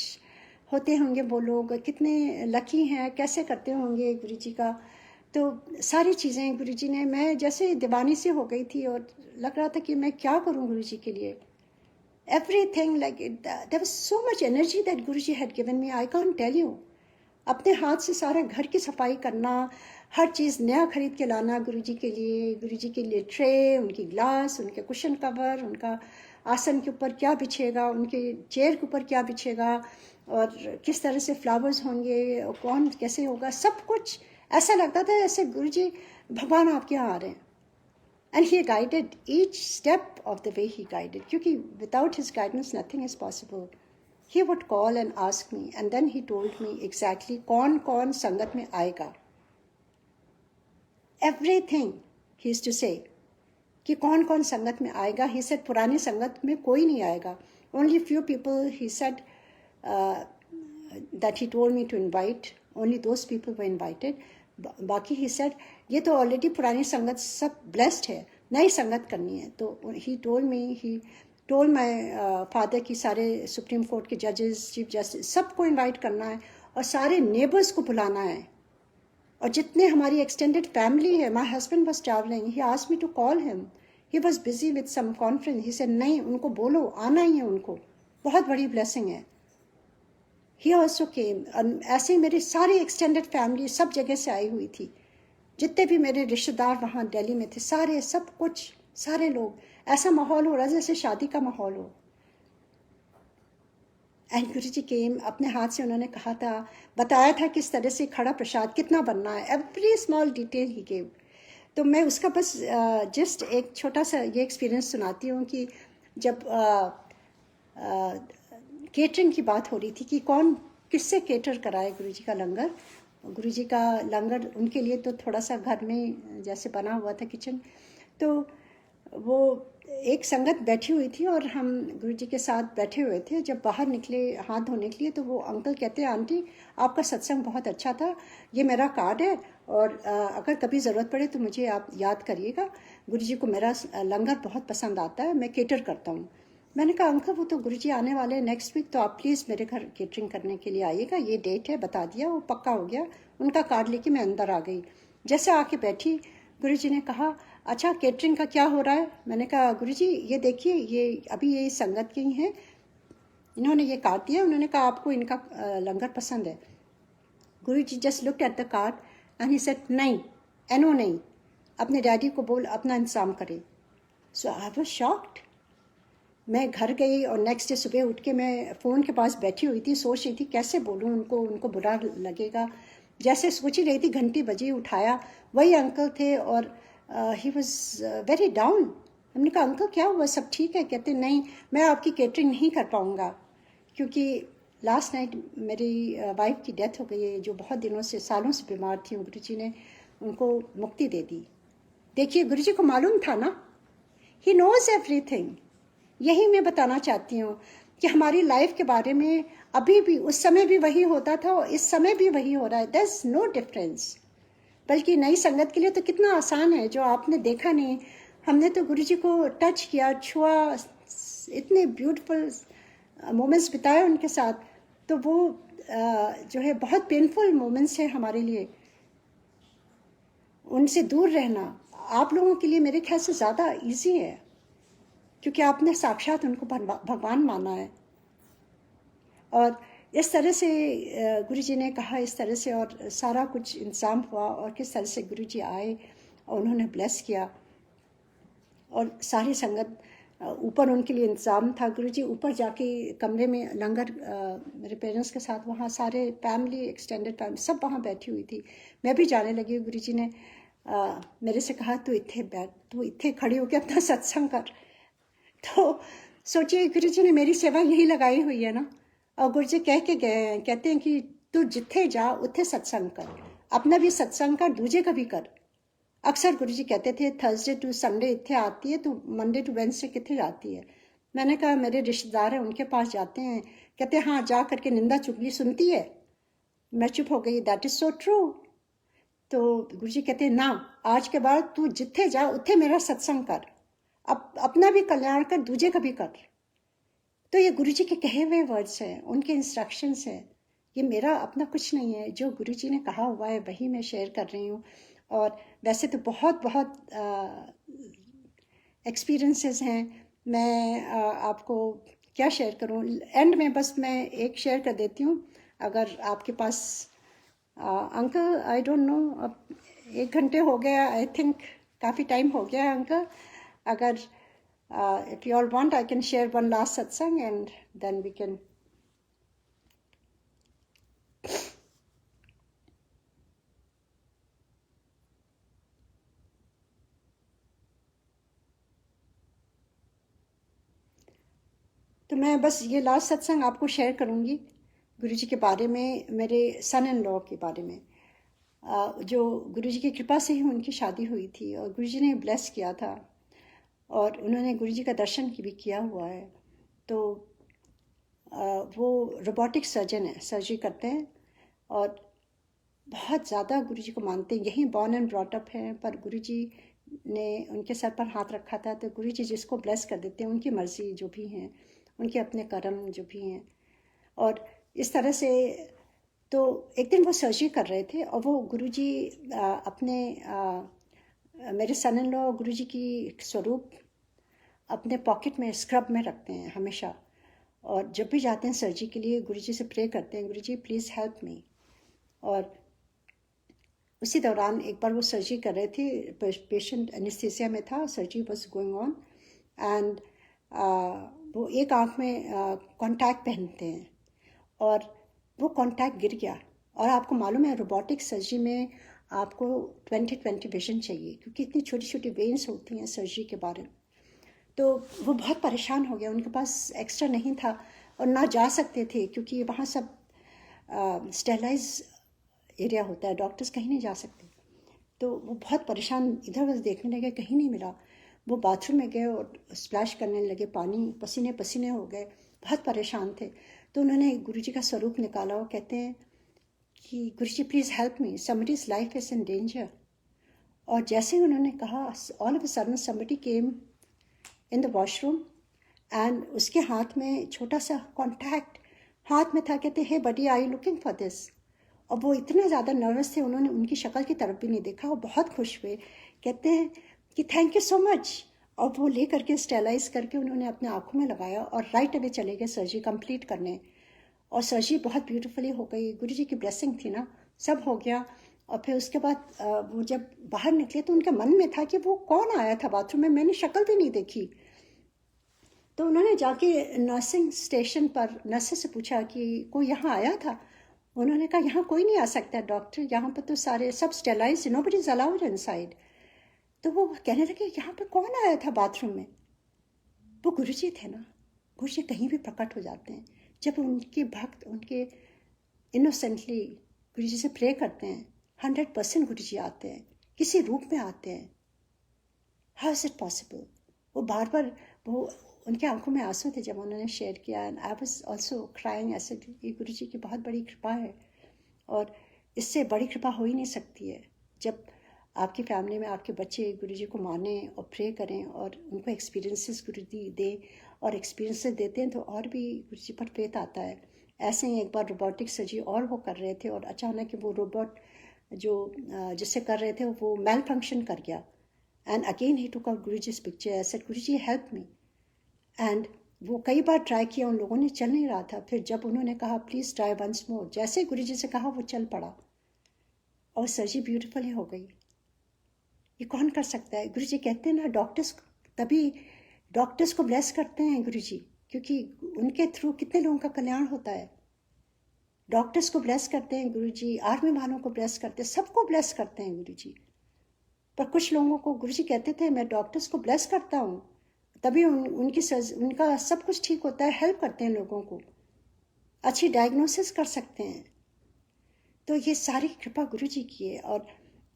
होते होंगे वो लोग, कितने लकी हैं, कैसे करते होंगे गुरुजी का। तो सारी चीज़ें गुरुजी ने, मैं जैसे दीवानी से हो गई थी और लग रहा था कि मैं क्या करूँ गुरुजी के लिए। Everything like there was so much energy that Guruji had given me, I can't tell you. अपने हाथ से सारा घर की सफाई करना, हर चीज़ नया खरीद के लाना गुरुजी के लिए ट्रे, उनकी ग्लास, उनके कुशन कवर, उनका आसन के ऊपर क्या बिछेगा, उनके चेयर के ऊपर क्या बिछेगा, और किस तरह से फ्लावर्स होंगे, कौन कैसे होगा, सब कुछ ऐसा लगता था जैसे गुरुजी भगवान आपके यहाँ आ रहे हैं। And he guided each step of the way he guided, क्योंकि without his guidance nothing is possible. He would call and ask me, and then he told me exactly कौन संगत में आएगा। Everything he used to say कि कौन संगत में आएगा। He said पुरानी संगत में कोई नहीं आएगा। Only few people he said that he told me to invite. Only those people were invited. बाकी he said ये तो already पुरानी संगत सब blessed है, नई संगत करनी है। तो he told me, he told my father की सारे सुप्रीम कोर्ट के जजेस, चीफ जस्टिस, सबको इनवाइट करना है और सारे नेबर्स को बुलाना है, और जितने हमारी एक्सटेंडेड फैमिली है। My husband was travelling, he asked me to call him, he was busy with some conference, he said नहीं, उनको बोलो आना ही है, उनको बहुत बड़ी ब्लेसिंग है। He also came. ऐसे ही मेरी सारी एक्सटेंडेड फैमिली सब जगह से आई हुई थी, जितने भी मेरे रिश्तेदार वहाँ दिल्ली में थे, सारे सब कुछ, सारे लोग, ऐसा माहौल हो रहा है जैसे शादी का माहौल हो। एंड गुरुजी केम, अपने हाथ से उन्होंने कहा था, बताया था किस तरह से खड़ा प्रसाद कितना बनना है, every small detail he gave. तो मैं उसका बस जस्ट एक छोटा सा ये एक्सपीरियंस सुनाती हूँ कि जब केटरिंग की बात हो रही थी कि कौन किससे केटर कराए गुरुजी का लंगर। गुरुजी का लंगर उनके लिए तो थोड़ा सा घर में जैसे बना हुआ था किचन, तो वो एक संगत बैठी हुई थी और हम गुरुजी के साथ बैठे हुए थे। जब बाहर निकले हाथ धोने के लिए तो वो अंकल कहते हैं, आंटी आपका सत्संग बहुत अच्छा था, ये मेरा कार्ड है, और अगर कभी ज़रूरत पड़े तो मुझे आप याद करिएगा, गुरुजी को मेरा लंगर बहुत पसंद आता है, मैं केटर करता हूँ। मैंने कहा अंकल वो तो गुरुजी आने वाले हैं नेक्स्ट वीक, तो आप प्लीज़ मेरे घर केटरिंग करने के लिए आइएगा, ये डेट है, बता दिया, वो पक्का हो गया। उनका कार्ड लेके मैं अंदर आ गई। जैसे आके बैठी, गुरुजी ने कहा अच्छा केटरिंग का क्या हो रहा है। मैंने कहा गुरुजी ये देखिए, ये अभी ये संगत के ही हैं, इन्होंने ये कार्ड दिया, उन्होंने कहा आपको इनका लंगर पसंद है। Guruji just looked at the card and he said नहीं, एनो नहीं, अपने डैडी को बोल अपना इंतजाम करें। सो आई वाज शॉक्ड। मैं घर गई और नेक्स्ट डे सुबह उठ के मैं फ़ोन के पास बैठी हुई थी, सोच रही थी कैसे बोलूँ उनको बुरा लगेगा। जैसे सोच ही रही थी, घंटी बजी, उठाया, वही अंकल थे और ही वॉज वेरी डाउन। हमने कहा अंकल क्या हुआ, सब ठीक है? कहते नहीं, मैं आपकी केटरिंग नहीं कर पाऊँगा, क्योंकि लास्ट नाइट मेरी वाइफ की डेथ हो गई है, जो बहुत दिनों से, सालों से बीमार थी। गुरुजी ने उनको मुक्ति दे दी। देखिए गुरुजी को मालूम था ना, ही नोज एवरीथिंग। यही मैं बताना चाहती हूँ कि हमारी लाइफ के बारे में अभी भी, उस समय भी वही होता था और इस समय भी वही हो रहा है, देयर इज नो डिफरेंस। बल्कि नई संगत के लिए तो कितना आसान है, जो आपने देखा नहीं, हमने तो गुरुजी को टच किया, छुआ, इतने ब्यूटीफुल मोमेंट्स बिताए उनके साथ, तो वो जो है बहुत पेनफुल मोमेंट्स है हमारे लिए। उनसे दूर रहना आप लोगों के लिए मेरे ख्याल से ज़्यादा ईजी है, क्योंकि आपने साक्षात उनको भगवान माना है। और इस तरह से गुरुजी ने कहा, इस तरह से, और सारा कुछ इंतज़ाम हुआ, और किस तरह से गुरुजी आए और उन्होंने ब्लेस किया, और सारी संगत ऊपर उनके लिए इंतज़ाम था। गुरुजी ऊपर जाके कमरे में लंगर, मेरे पेरेंट्स के साथ वहाँ सारे फैमिली, एक्सटेंडेड फैमिली सब वहाँ बैठी हुई थी। मैं भी जाने लगी। गुरुजी ने मेरे से कहा तू इत्थे बैठ, तू इत्थे खड़ी होकर अपना सत्संग कर। तो सोचिए गुरुजी ने मेरी सेवा यही लगाई हुई है ना, और गुरु जी कह के गए हैं, कहते हैं कि तू जिथे जा उथे सत्संग कर, अपना भी सत्संग कर, दूजे का भी कर। अक्सर गुरु जी कहते थे थर्सडे टू संडे इतने आती है, तो मंडे टू वेंसडे कितने जाती है। मैंने कहा मेरे रिश्तेदार हैं उनके पास जाते हैं, कहते हैं हाँ जा करके निंदा चुगली सुनती है। मैं चुप हो गई, दैट इज सो ट्रू। तो गुरु जी कहते हैं ना, आज के बाद तू जिथे जा उथे मेरा सत्संग कर, अपना भी कल्याण कर, दूजे का भी कर। तो ये गुरु जी के कहे हुए वर्ड्स हैं, उनके इंस्ट्रक्शंस हैं। ये मेरा अपना कुछ नहीं है, जो गुरु जी ने कहा हुआ है वही मैं शेयर कर रही हूँ। और वैसे तो बहुत बहुत एक्सपीरियंसेस हैं, मैं आपको क्या शेयर करूँ। एंड में बस मैं एक शेयर कर देती हूँ, अगर आपके पास अंकल आई डोंट नो, अब 1 घंटे हो गया आई थिंक, काफ़ी टाइम हो गया अंकल। अगर if you all want I can share one last satsang and then we can. तो मैं बस ये लास्ट सत्संग आपको शेयर करूँगी गुरु जी के बारे में, मेरे सन इन लॉ के बारे में। जो गुरु जी की कृपा से ही उनकी शादी हुई थी और गुरु जी ने ब्लेस किया था, और उन्होंने गुरु जी का दर्शन भी किया हुआ है। तो वो रोबोटिक सर्जन है, सर्जरी करते हैं और बहुत ज़्यादा गुरु जी को मानते हैं, यहीं बॉर्न एंड ब्रॉट अप हैं। पर गुरु जी ने उनके सर पर हाथ रखा था, तो गुरु जी जिसको ब्लेस कर देते हैं, उनकी मर्ज़ी जो भी हैं, उनके अपने कर्म जो भी हैं। और इस तरह से तो एक दिन वो सर्जरी कर रहे थे और वो गुरु जी अपने मेरे सन इन लॉ गुरु जी की स्वरूप अपने पॉकेट में स्क्रब में रखते हैं हमेशा, और जब भी जाते हैं सर्जरी के लिए गुरु जी से प्रे करते हैं, गुरु जी प्लीज़ हेल्प मी। और उसी दौरान एक बार वो सर्जरी कर रहे थे, पेशेंट एनेस्थीसिया में था, surgery was going on, and वो एक आँख में कॉन्टैक्ट पहनते हैं और वो कॉन्टैक्ट गिर गया। और आपको मालूम है रोबोटिक सर्जरी में आपको 20/20 विजन चाहिए, क्योंकि इतनी छोटी छोटी वेन्स होती हैं सर्जरी के बारे में। तो वो बहुत परेशान हो गया, उनके पास एक्स्ट्रा नहीं था और ना जा सकते थे, क्योंकि वहाँ सब स्टेलाइज एरिया होता है, डॉक्टर्स कहीं नहीं जा सकते। तो वो बहुत परेशान, इधर उधर देखने लगे, कहीं नहीं मिला। वो बाथरूम में गए और स्प्लैश करने लगे, पानी पसीने पसीने हो गए, बहुत परेशान थे। तो उन्होंने गुरु जी का स्वरूप निकाला और कहते हैं कि guru ji please help me, somebody's life is in danger. और जैसे ही उन्होंने कहा, all of a sudden somebody came in the washroom and उसके हाथ में छोटा सा कॉन्टैक्ट हाथ में था। कहते हे बडी आई लुकिंग फॉर दिस। और वो इतने ज़्यादा नर्वस थे, उन्होंने उनकी शक्ल की तरफ भी नहीं देखा, वो बहुत खुश हुए, कहते हैं कि थैंक यू सो मच। और वो ले करके स्टेलाइज करके उन्होंने अपने आँखों में लगाया और राइट अवे चले गए सर्जरी कंप्लीट करने। और सर्जरी बहुत ब्यूटीफुली हो गई, गुरु जी की ब्लेसिंग थी ना, सब हो गया। और फिर उसके बाद वो जब बाहर निकले तो उनके मन में था कि वो कौन आया था बाथरूम में, मैंने शक्ल भी नहीं देखी। तो उन्होंने जाके नर्सिंग स्टेशन पर नर्सेस से पूछा कि कोई यहाँ आया था। उन्होंने कहा यहाँ कोई नहीं आ सकता डॉक्टर, यहाँ पर तो सारे सब sterilise, nobody is allowed inside. तो वो कहने लगे यहाँ पे कौन आया था बाथरूम में। वो गुरुजी थे ना, गुरुजी कहीं भी प्रकट हो जाते हैं। जब उनके भक्त उनके इनोसेंटली गुरुजी से प्रे करते हैं, 100% गुरुजी आते हैं, किसी रूप में आते हैं। How is it possible. वो बार बार वो उनके आंखों में आंसू थे जब उन्होंने शेयर किया, and I was also crying. ऐसे ये गुरु जी की बहुत बड़ी कृपा है, और इससे बड़ी कृपा हो ही नहीं सकती है जब आपकी फैमिली में आपके बच्चे गुरु जी को माने और प्रे करें और उनको एक्सपीरियंसेस गुरु जी दें, और एक्सपीरियंसेस देते हैं तो और भी गुरु जी पर फेथ आता है। ऐसे ही एक बार रोबोटिक सर्जरी और वो कर रहे थे और अचानक वो रोबोट जो जिससे कर रहे थे वो मेल फंक्शन कर गया, and again he took out Guru जी's picture, I said Guru ji help me. And वो कई बार ट्राई किया, उन लोगों ने, चल नहीं रहा था। फिर जब उन्होंने कहा प्लीज़ ट्राई वंस मोर, जैसे गुरु जी से कहा वो चल पड़ा और सर्जरी ब्यूटीफुली हो गई। ये कौन कर सकता है। गुरु जी कहते हैं ना, डॉक्टर्स तभी डॉक्टर्स को ब्लेस करते हैं गुरु जी, क्योंकि उनके थ्रू कितने लोगों का कल्याण होता है। डॉक्टर्स को ब्लेस करते हैं गुरु जी, आर्मी वालों को ब्लेस करते हैं, सबको ब्लेस करते हैं गुरु जी। पर कुछ लोगों को गुरु जी कहते थे मैं डॉक्टर्स को ब्लेस करता हूँ, तभी उनका सब कुछ ठीक होता है, हेल्प करते हैं लोगों को। अच्छी डायग्नोसिस कर सकते हैं। तो ये सारी कृपा गुरु जी की है। और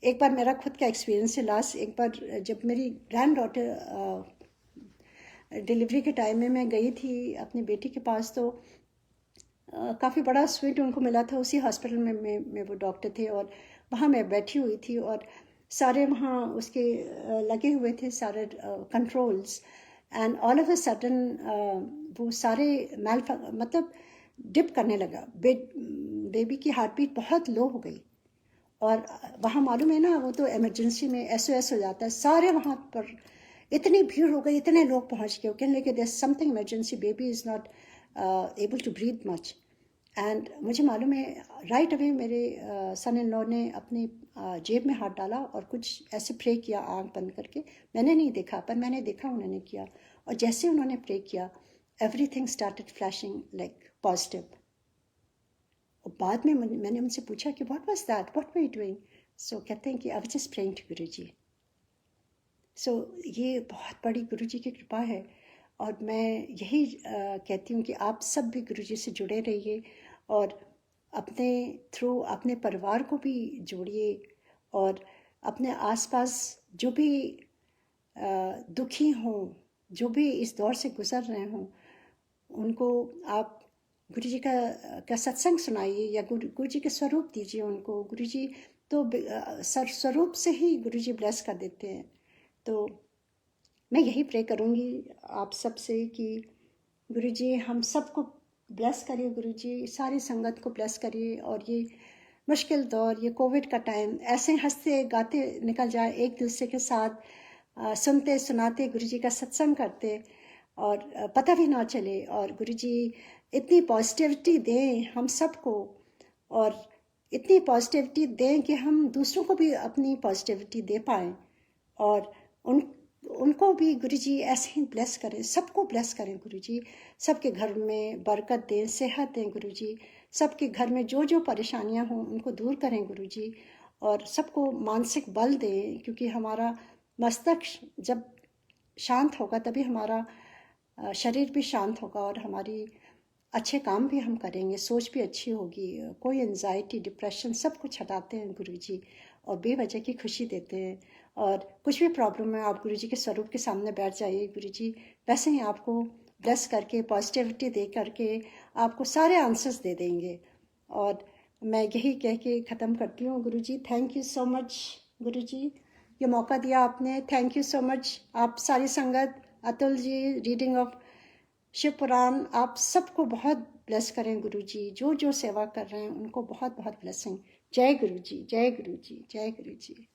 एक बार मेरा खुद का एक्सपीरियंस है, लास्ट एक बार जब मेरी ग्रैंड डॉटर डिलीवरी के टाइम में मैं गई थी अपनी बेटी के पास, तो काफ़ी बड़ा स्वीट उनको मिला था। उसी हॉस्पिटल में वो डॉक्टर थे, और वहाँ मैं बैठी हुई थी, और सारे वहाँ उसके लगे हुए थे सारे controls, and all of a sudden वो सारे मतलब डिप करने लगा। बेबी की हार्ट बीट बहुत लो हो गई, और वहाँ मालूम है ना, वो तो इमरजेंसी में SOS हो जाता है। सारे वहाँ पर इतनी भीड़ हो गई, इतने लोग पहुँच गए, कहने लगे there something emergency, baby is not able to breathe much. And मुझे मालूम है राइट अवे मेरे सन इन लॉ ने अपनी जेब में हाथ डाला और कुछ ऐसे प्रे किया आँख बंद करके। मैंने नहीं देखा, पर मैंने देखा उन्होंने किया, और जैसे उन्होंने प्रे किया everything started flashing like positive. और बाद में मैंने उनसे पूछा कि what was that, what were you doing? So कहते हैं कि I was just praying to guru ji. सो ये बहुत बड़ी गुरु जी की कृपा है। और मैं यही कहती हूँ कि आप सब भी गुरु जी से जुड़े रहिए, और अपने थ्रू अपने परिवार को भी जोड़िए, और अपने आसपास जो भी दुखी हों, जो भी इस दौर से गुजर रहे हों, उनको आप गुरु जी का सत्संग सुनाइए, या गुरु जी के स्वरूप दीजिए उनको। गुरु जी तो स्वरूप से ही गुरु जी ब्लेस कर देते हैं। तो मैं यही प्रे करूँगी आप सब से कि गुरु जी हम सबको ब्लेस करिए, गुरु जी सारी संगत को ब्लेस करिए, और ये मुश्किल दौर, ये कोविड का टाइम ऐसे हंसते गाते निकल जाए, एक दूसरे के साथ सुनते सुनाते गुरु जी का सत्संग करते, और पता भी ना चले। और गुरु जी इतनी पॉजिटिविटी दें हम सबको, और इतनी पॉजिटिविटी दें कि हम दूसरों को भी अपनी पॉजिटिविटी दे पाएँ, और उनको भी गुरु जी ऐसे ही ब्लेस करें, सबको ब्लेस करें गुरु जी। सबके घर में बरकत दें, सेहत दें गुरु जी। सबके घर में जो जो परेशानियां हों उनको दूर करें गुरु जी, और सबको मानसिक बल दें, क्योंकि हमारा मस्तिष्क जब शांत होगा तभी हमारा शरीर भी शांत होगा, और हमारी अच्छे काम भी हम करेंगे, सोच भी अच्छी होगी। कोई एंजाइटी डिप्रेशन सब कुछ हटाते हैं गुरु जी, और बेवजह की खुशी देते हैं। और कुछ भी प्रॉब्लम है आप गुरु जी के स्वरूप के सामने बैठ जाइए, गुरु जी वैसे ही आपको ब्लेस करके पॉजिटिविटी दे करके आपको सारे आंसर्स दे देंगे। और मैं यही कह के ख़त्म करती हूँ। गुरु जी थैंक यू सो मच, गुरु जी ये मौका दिया आपने, थैंक यू सो मच। आप सारी संगत, अतुल जी रीडिंग ऑफ शिव पुराण, आप सबको बहुत ब्लेस करें गुरु जी। जो जो सेवा कर रहे हैं उनको बहुत बहुत ब्लेसिंग। जय गुरु जी, जय गुरु जी, जय गुरु जी।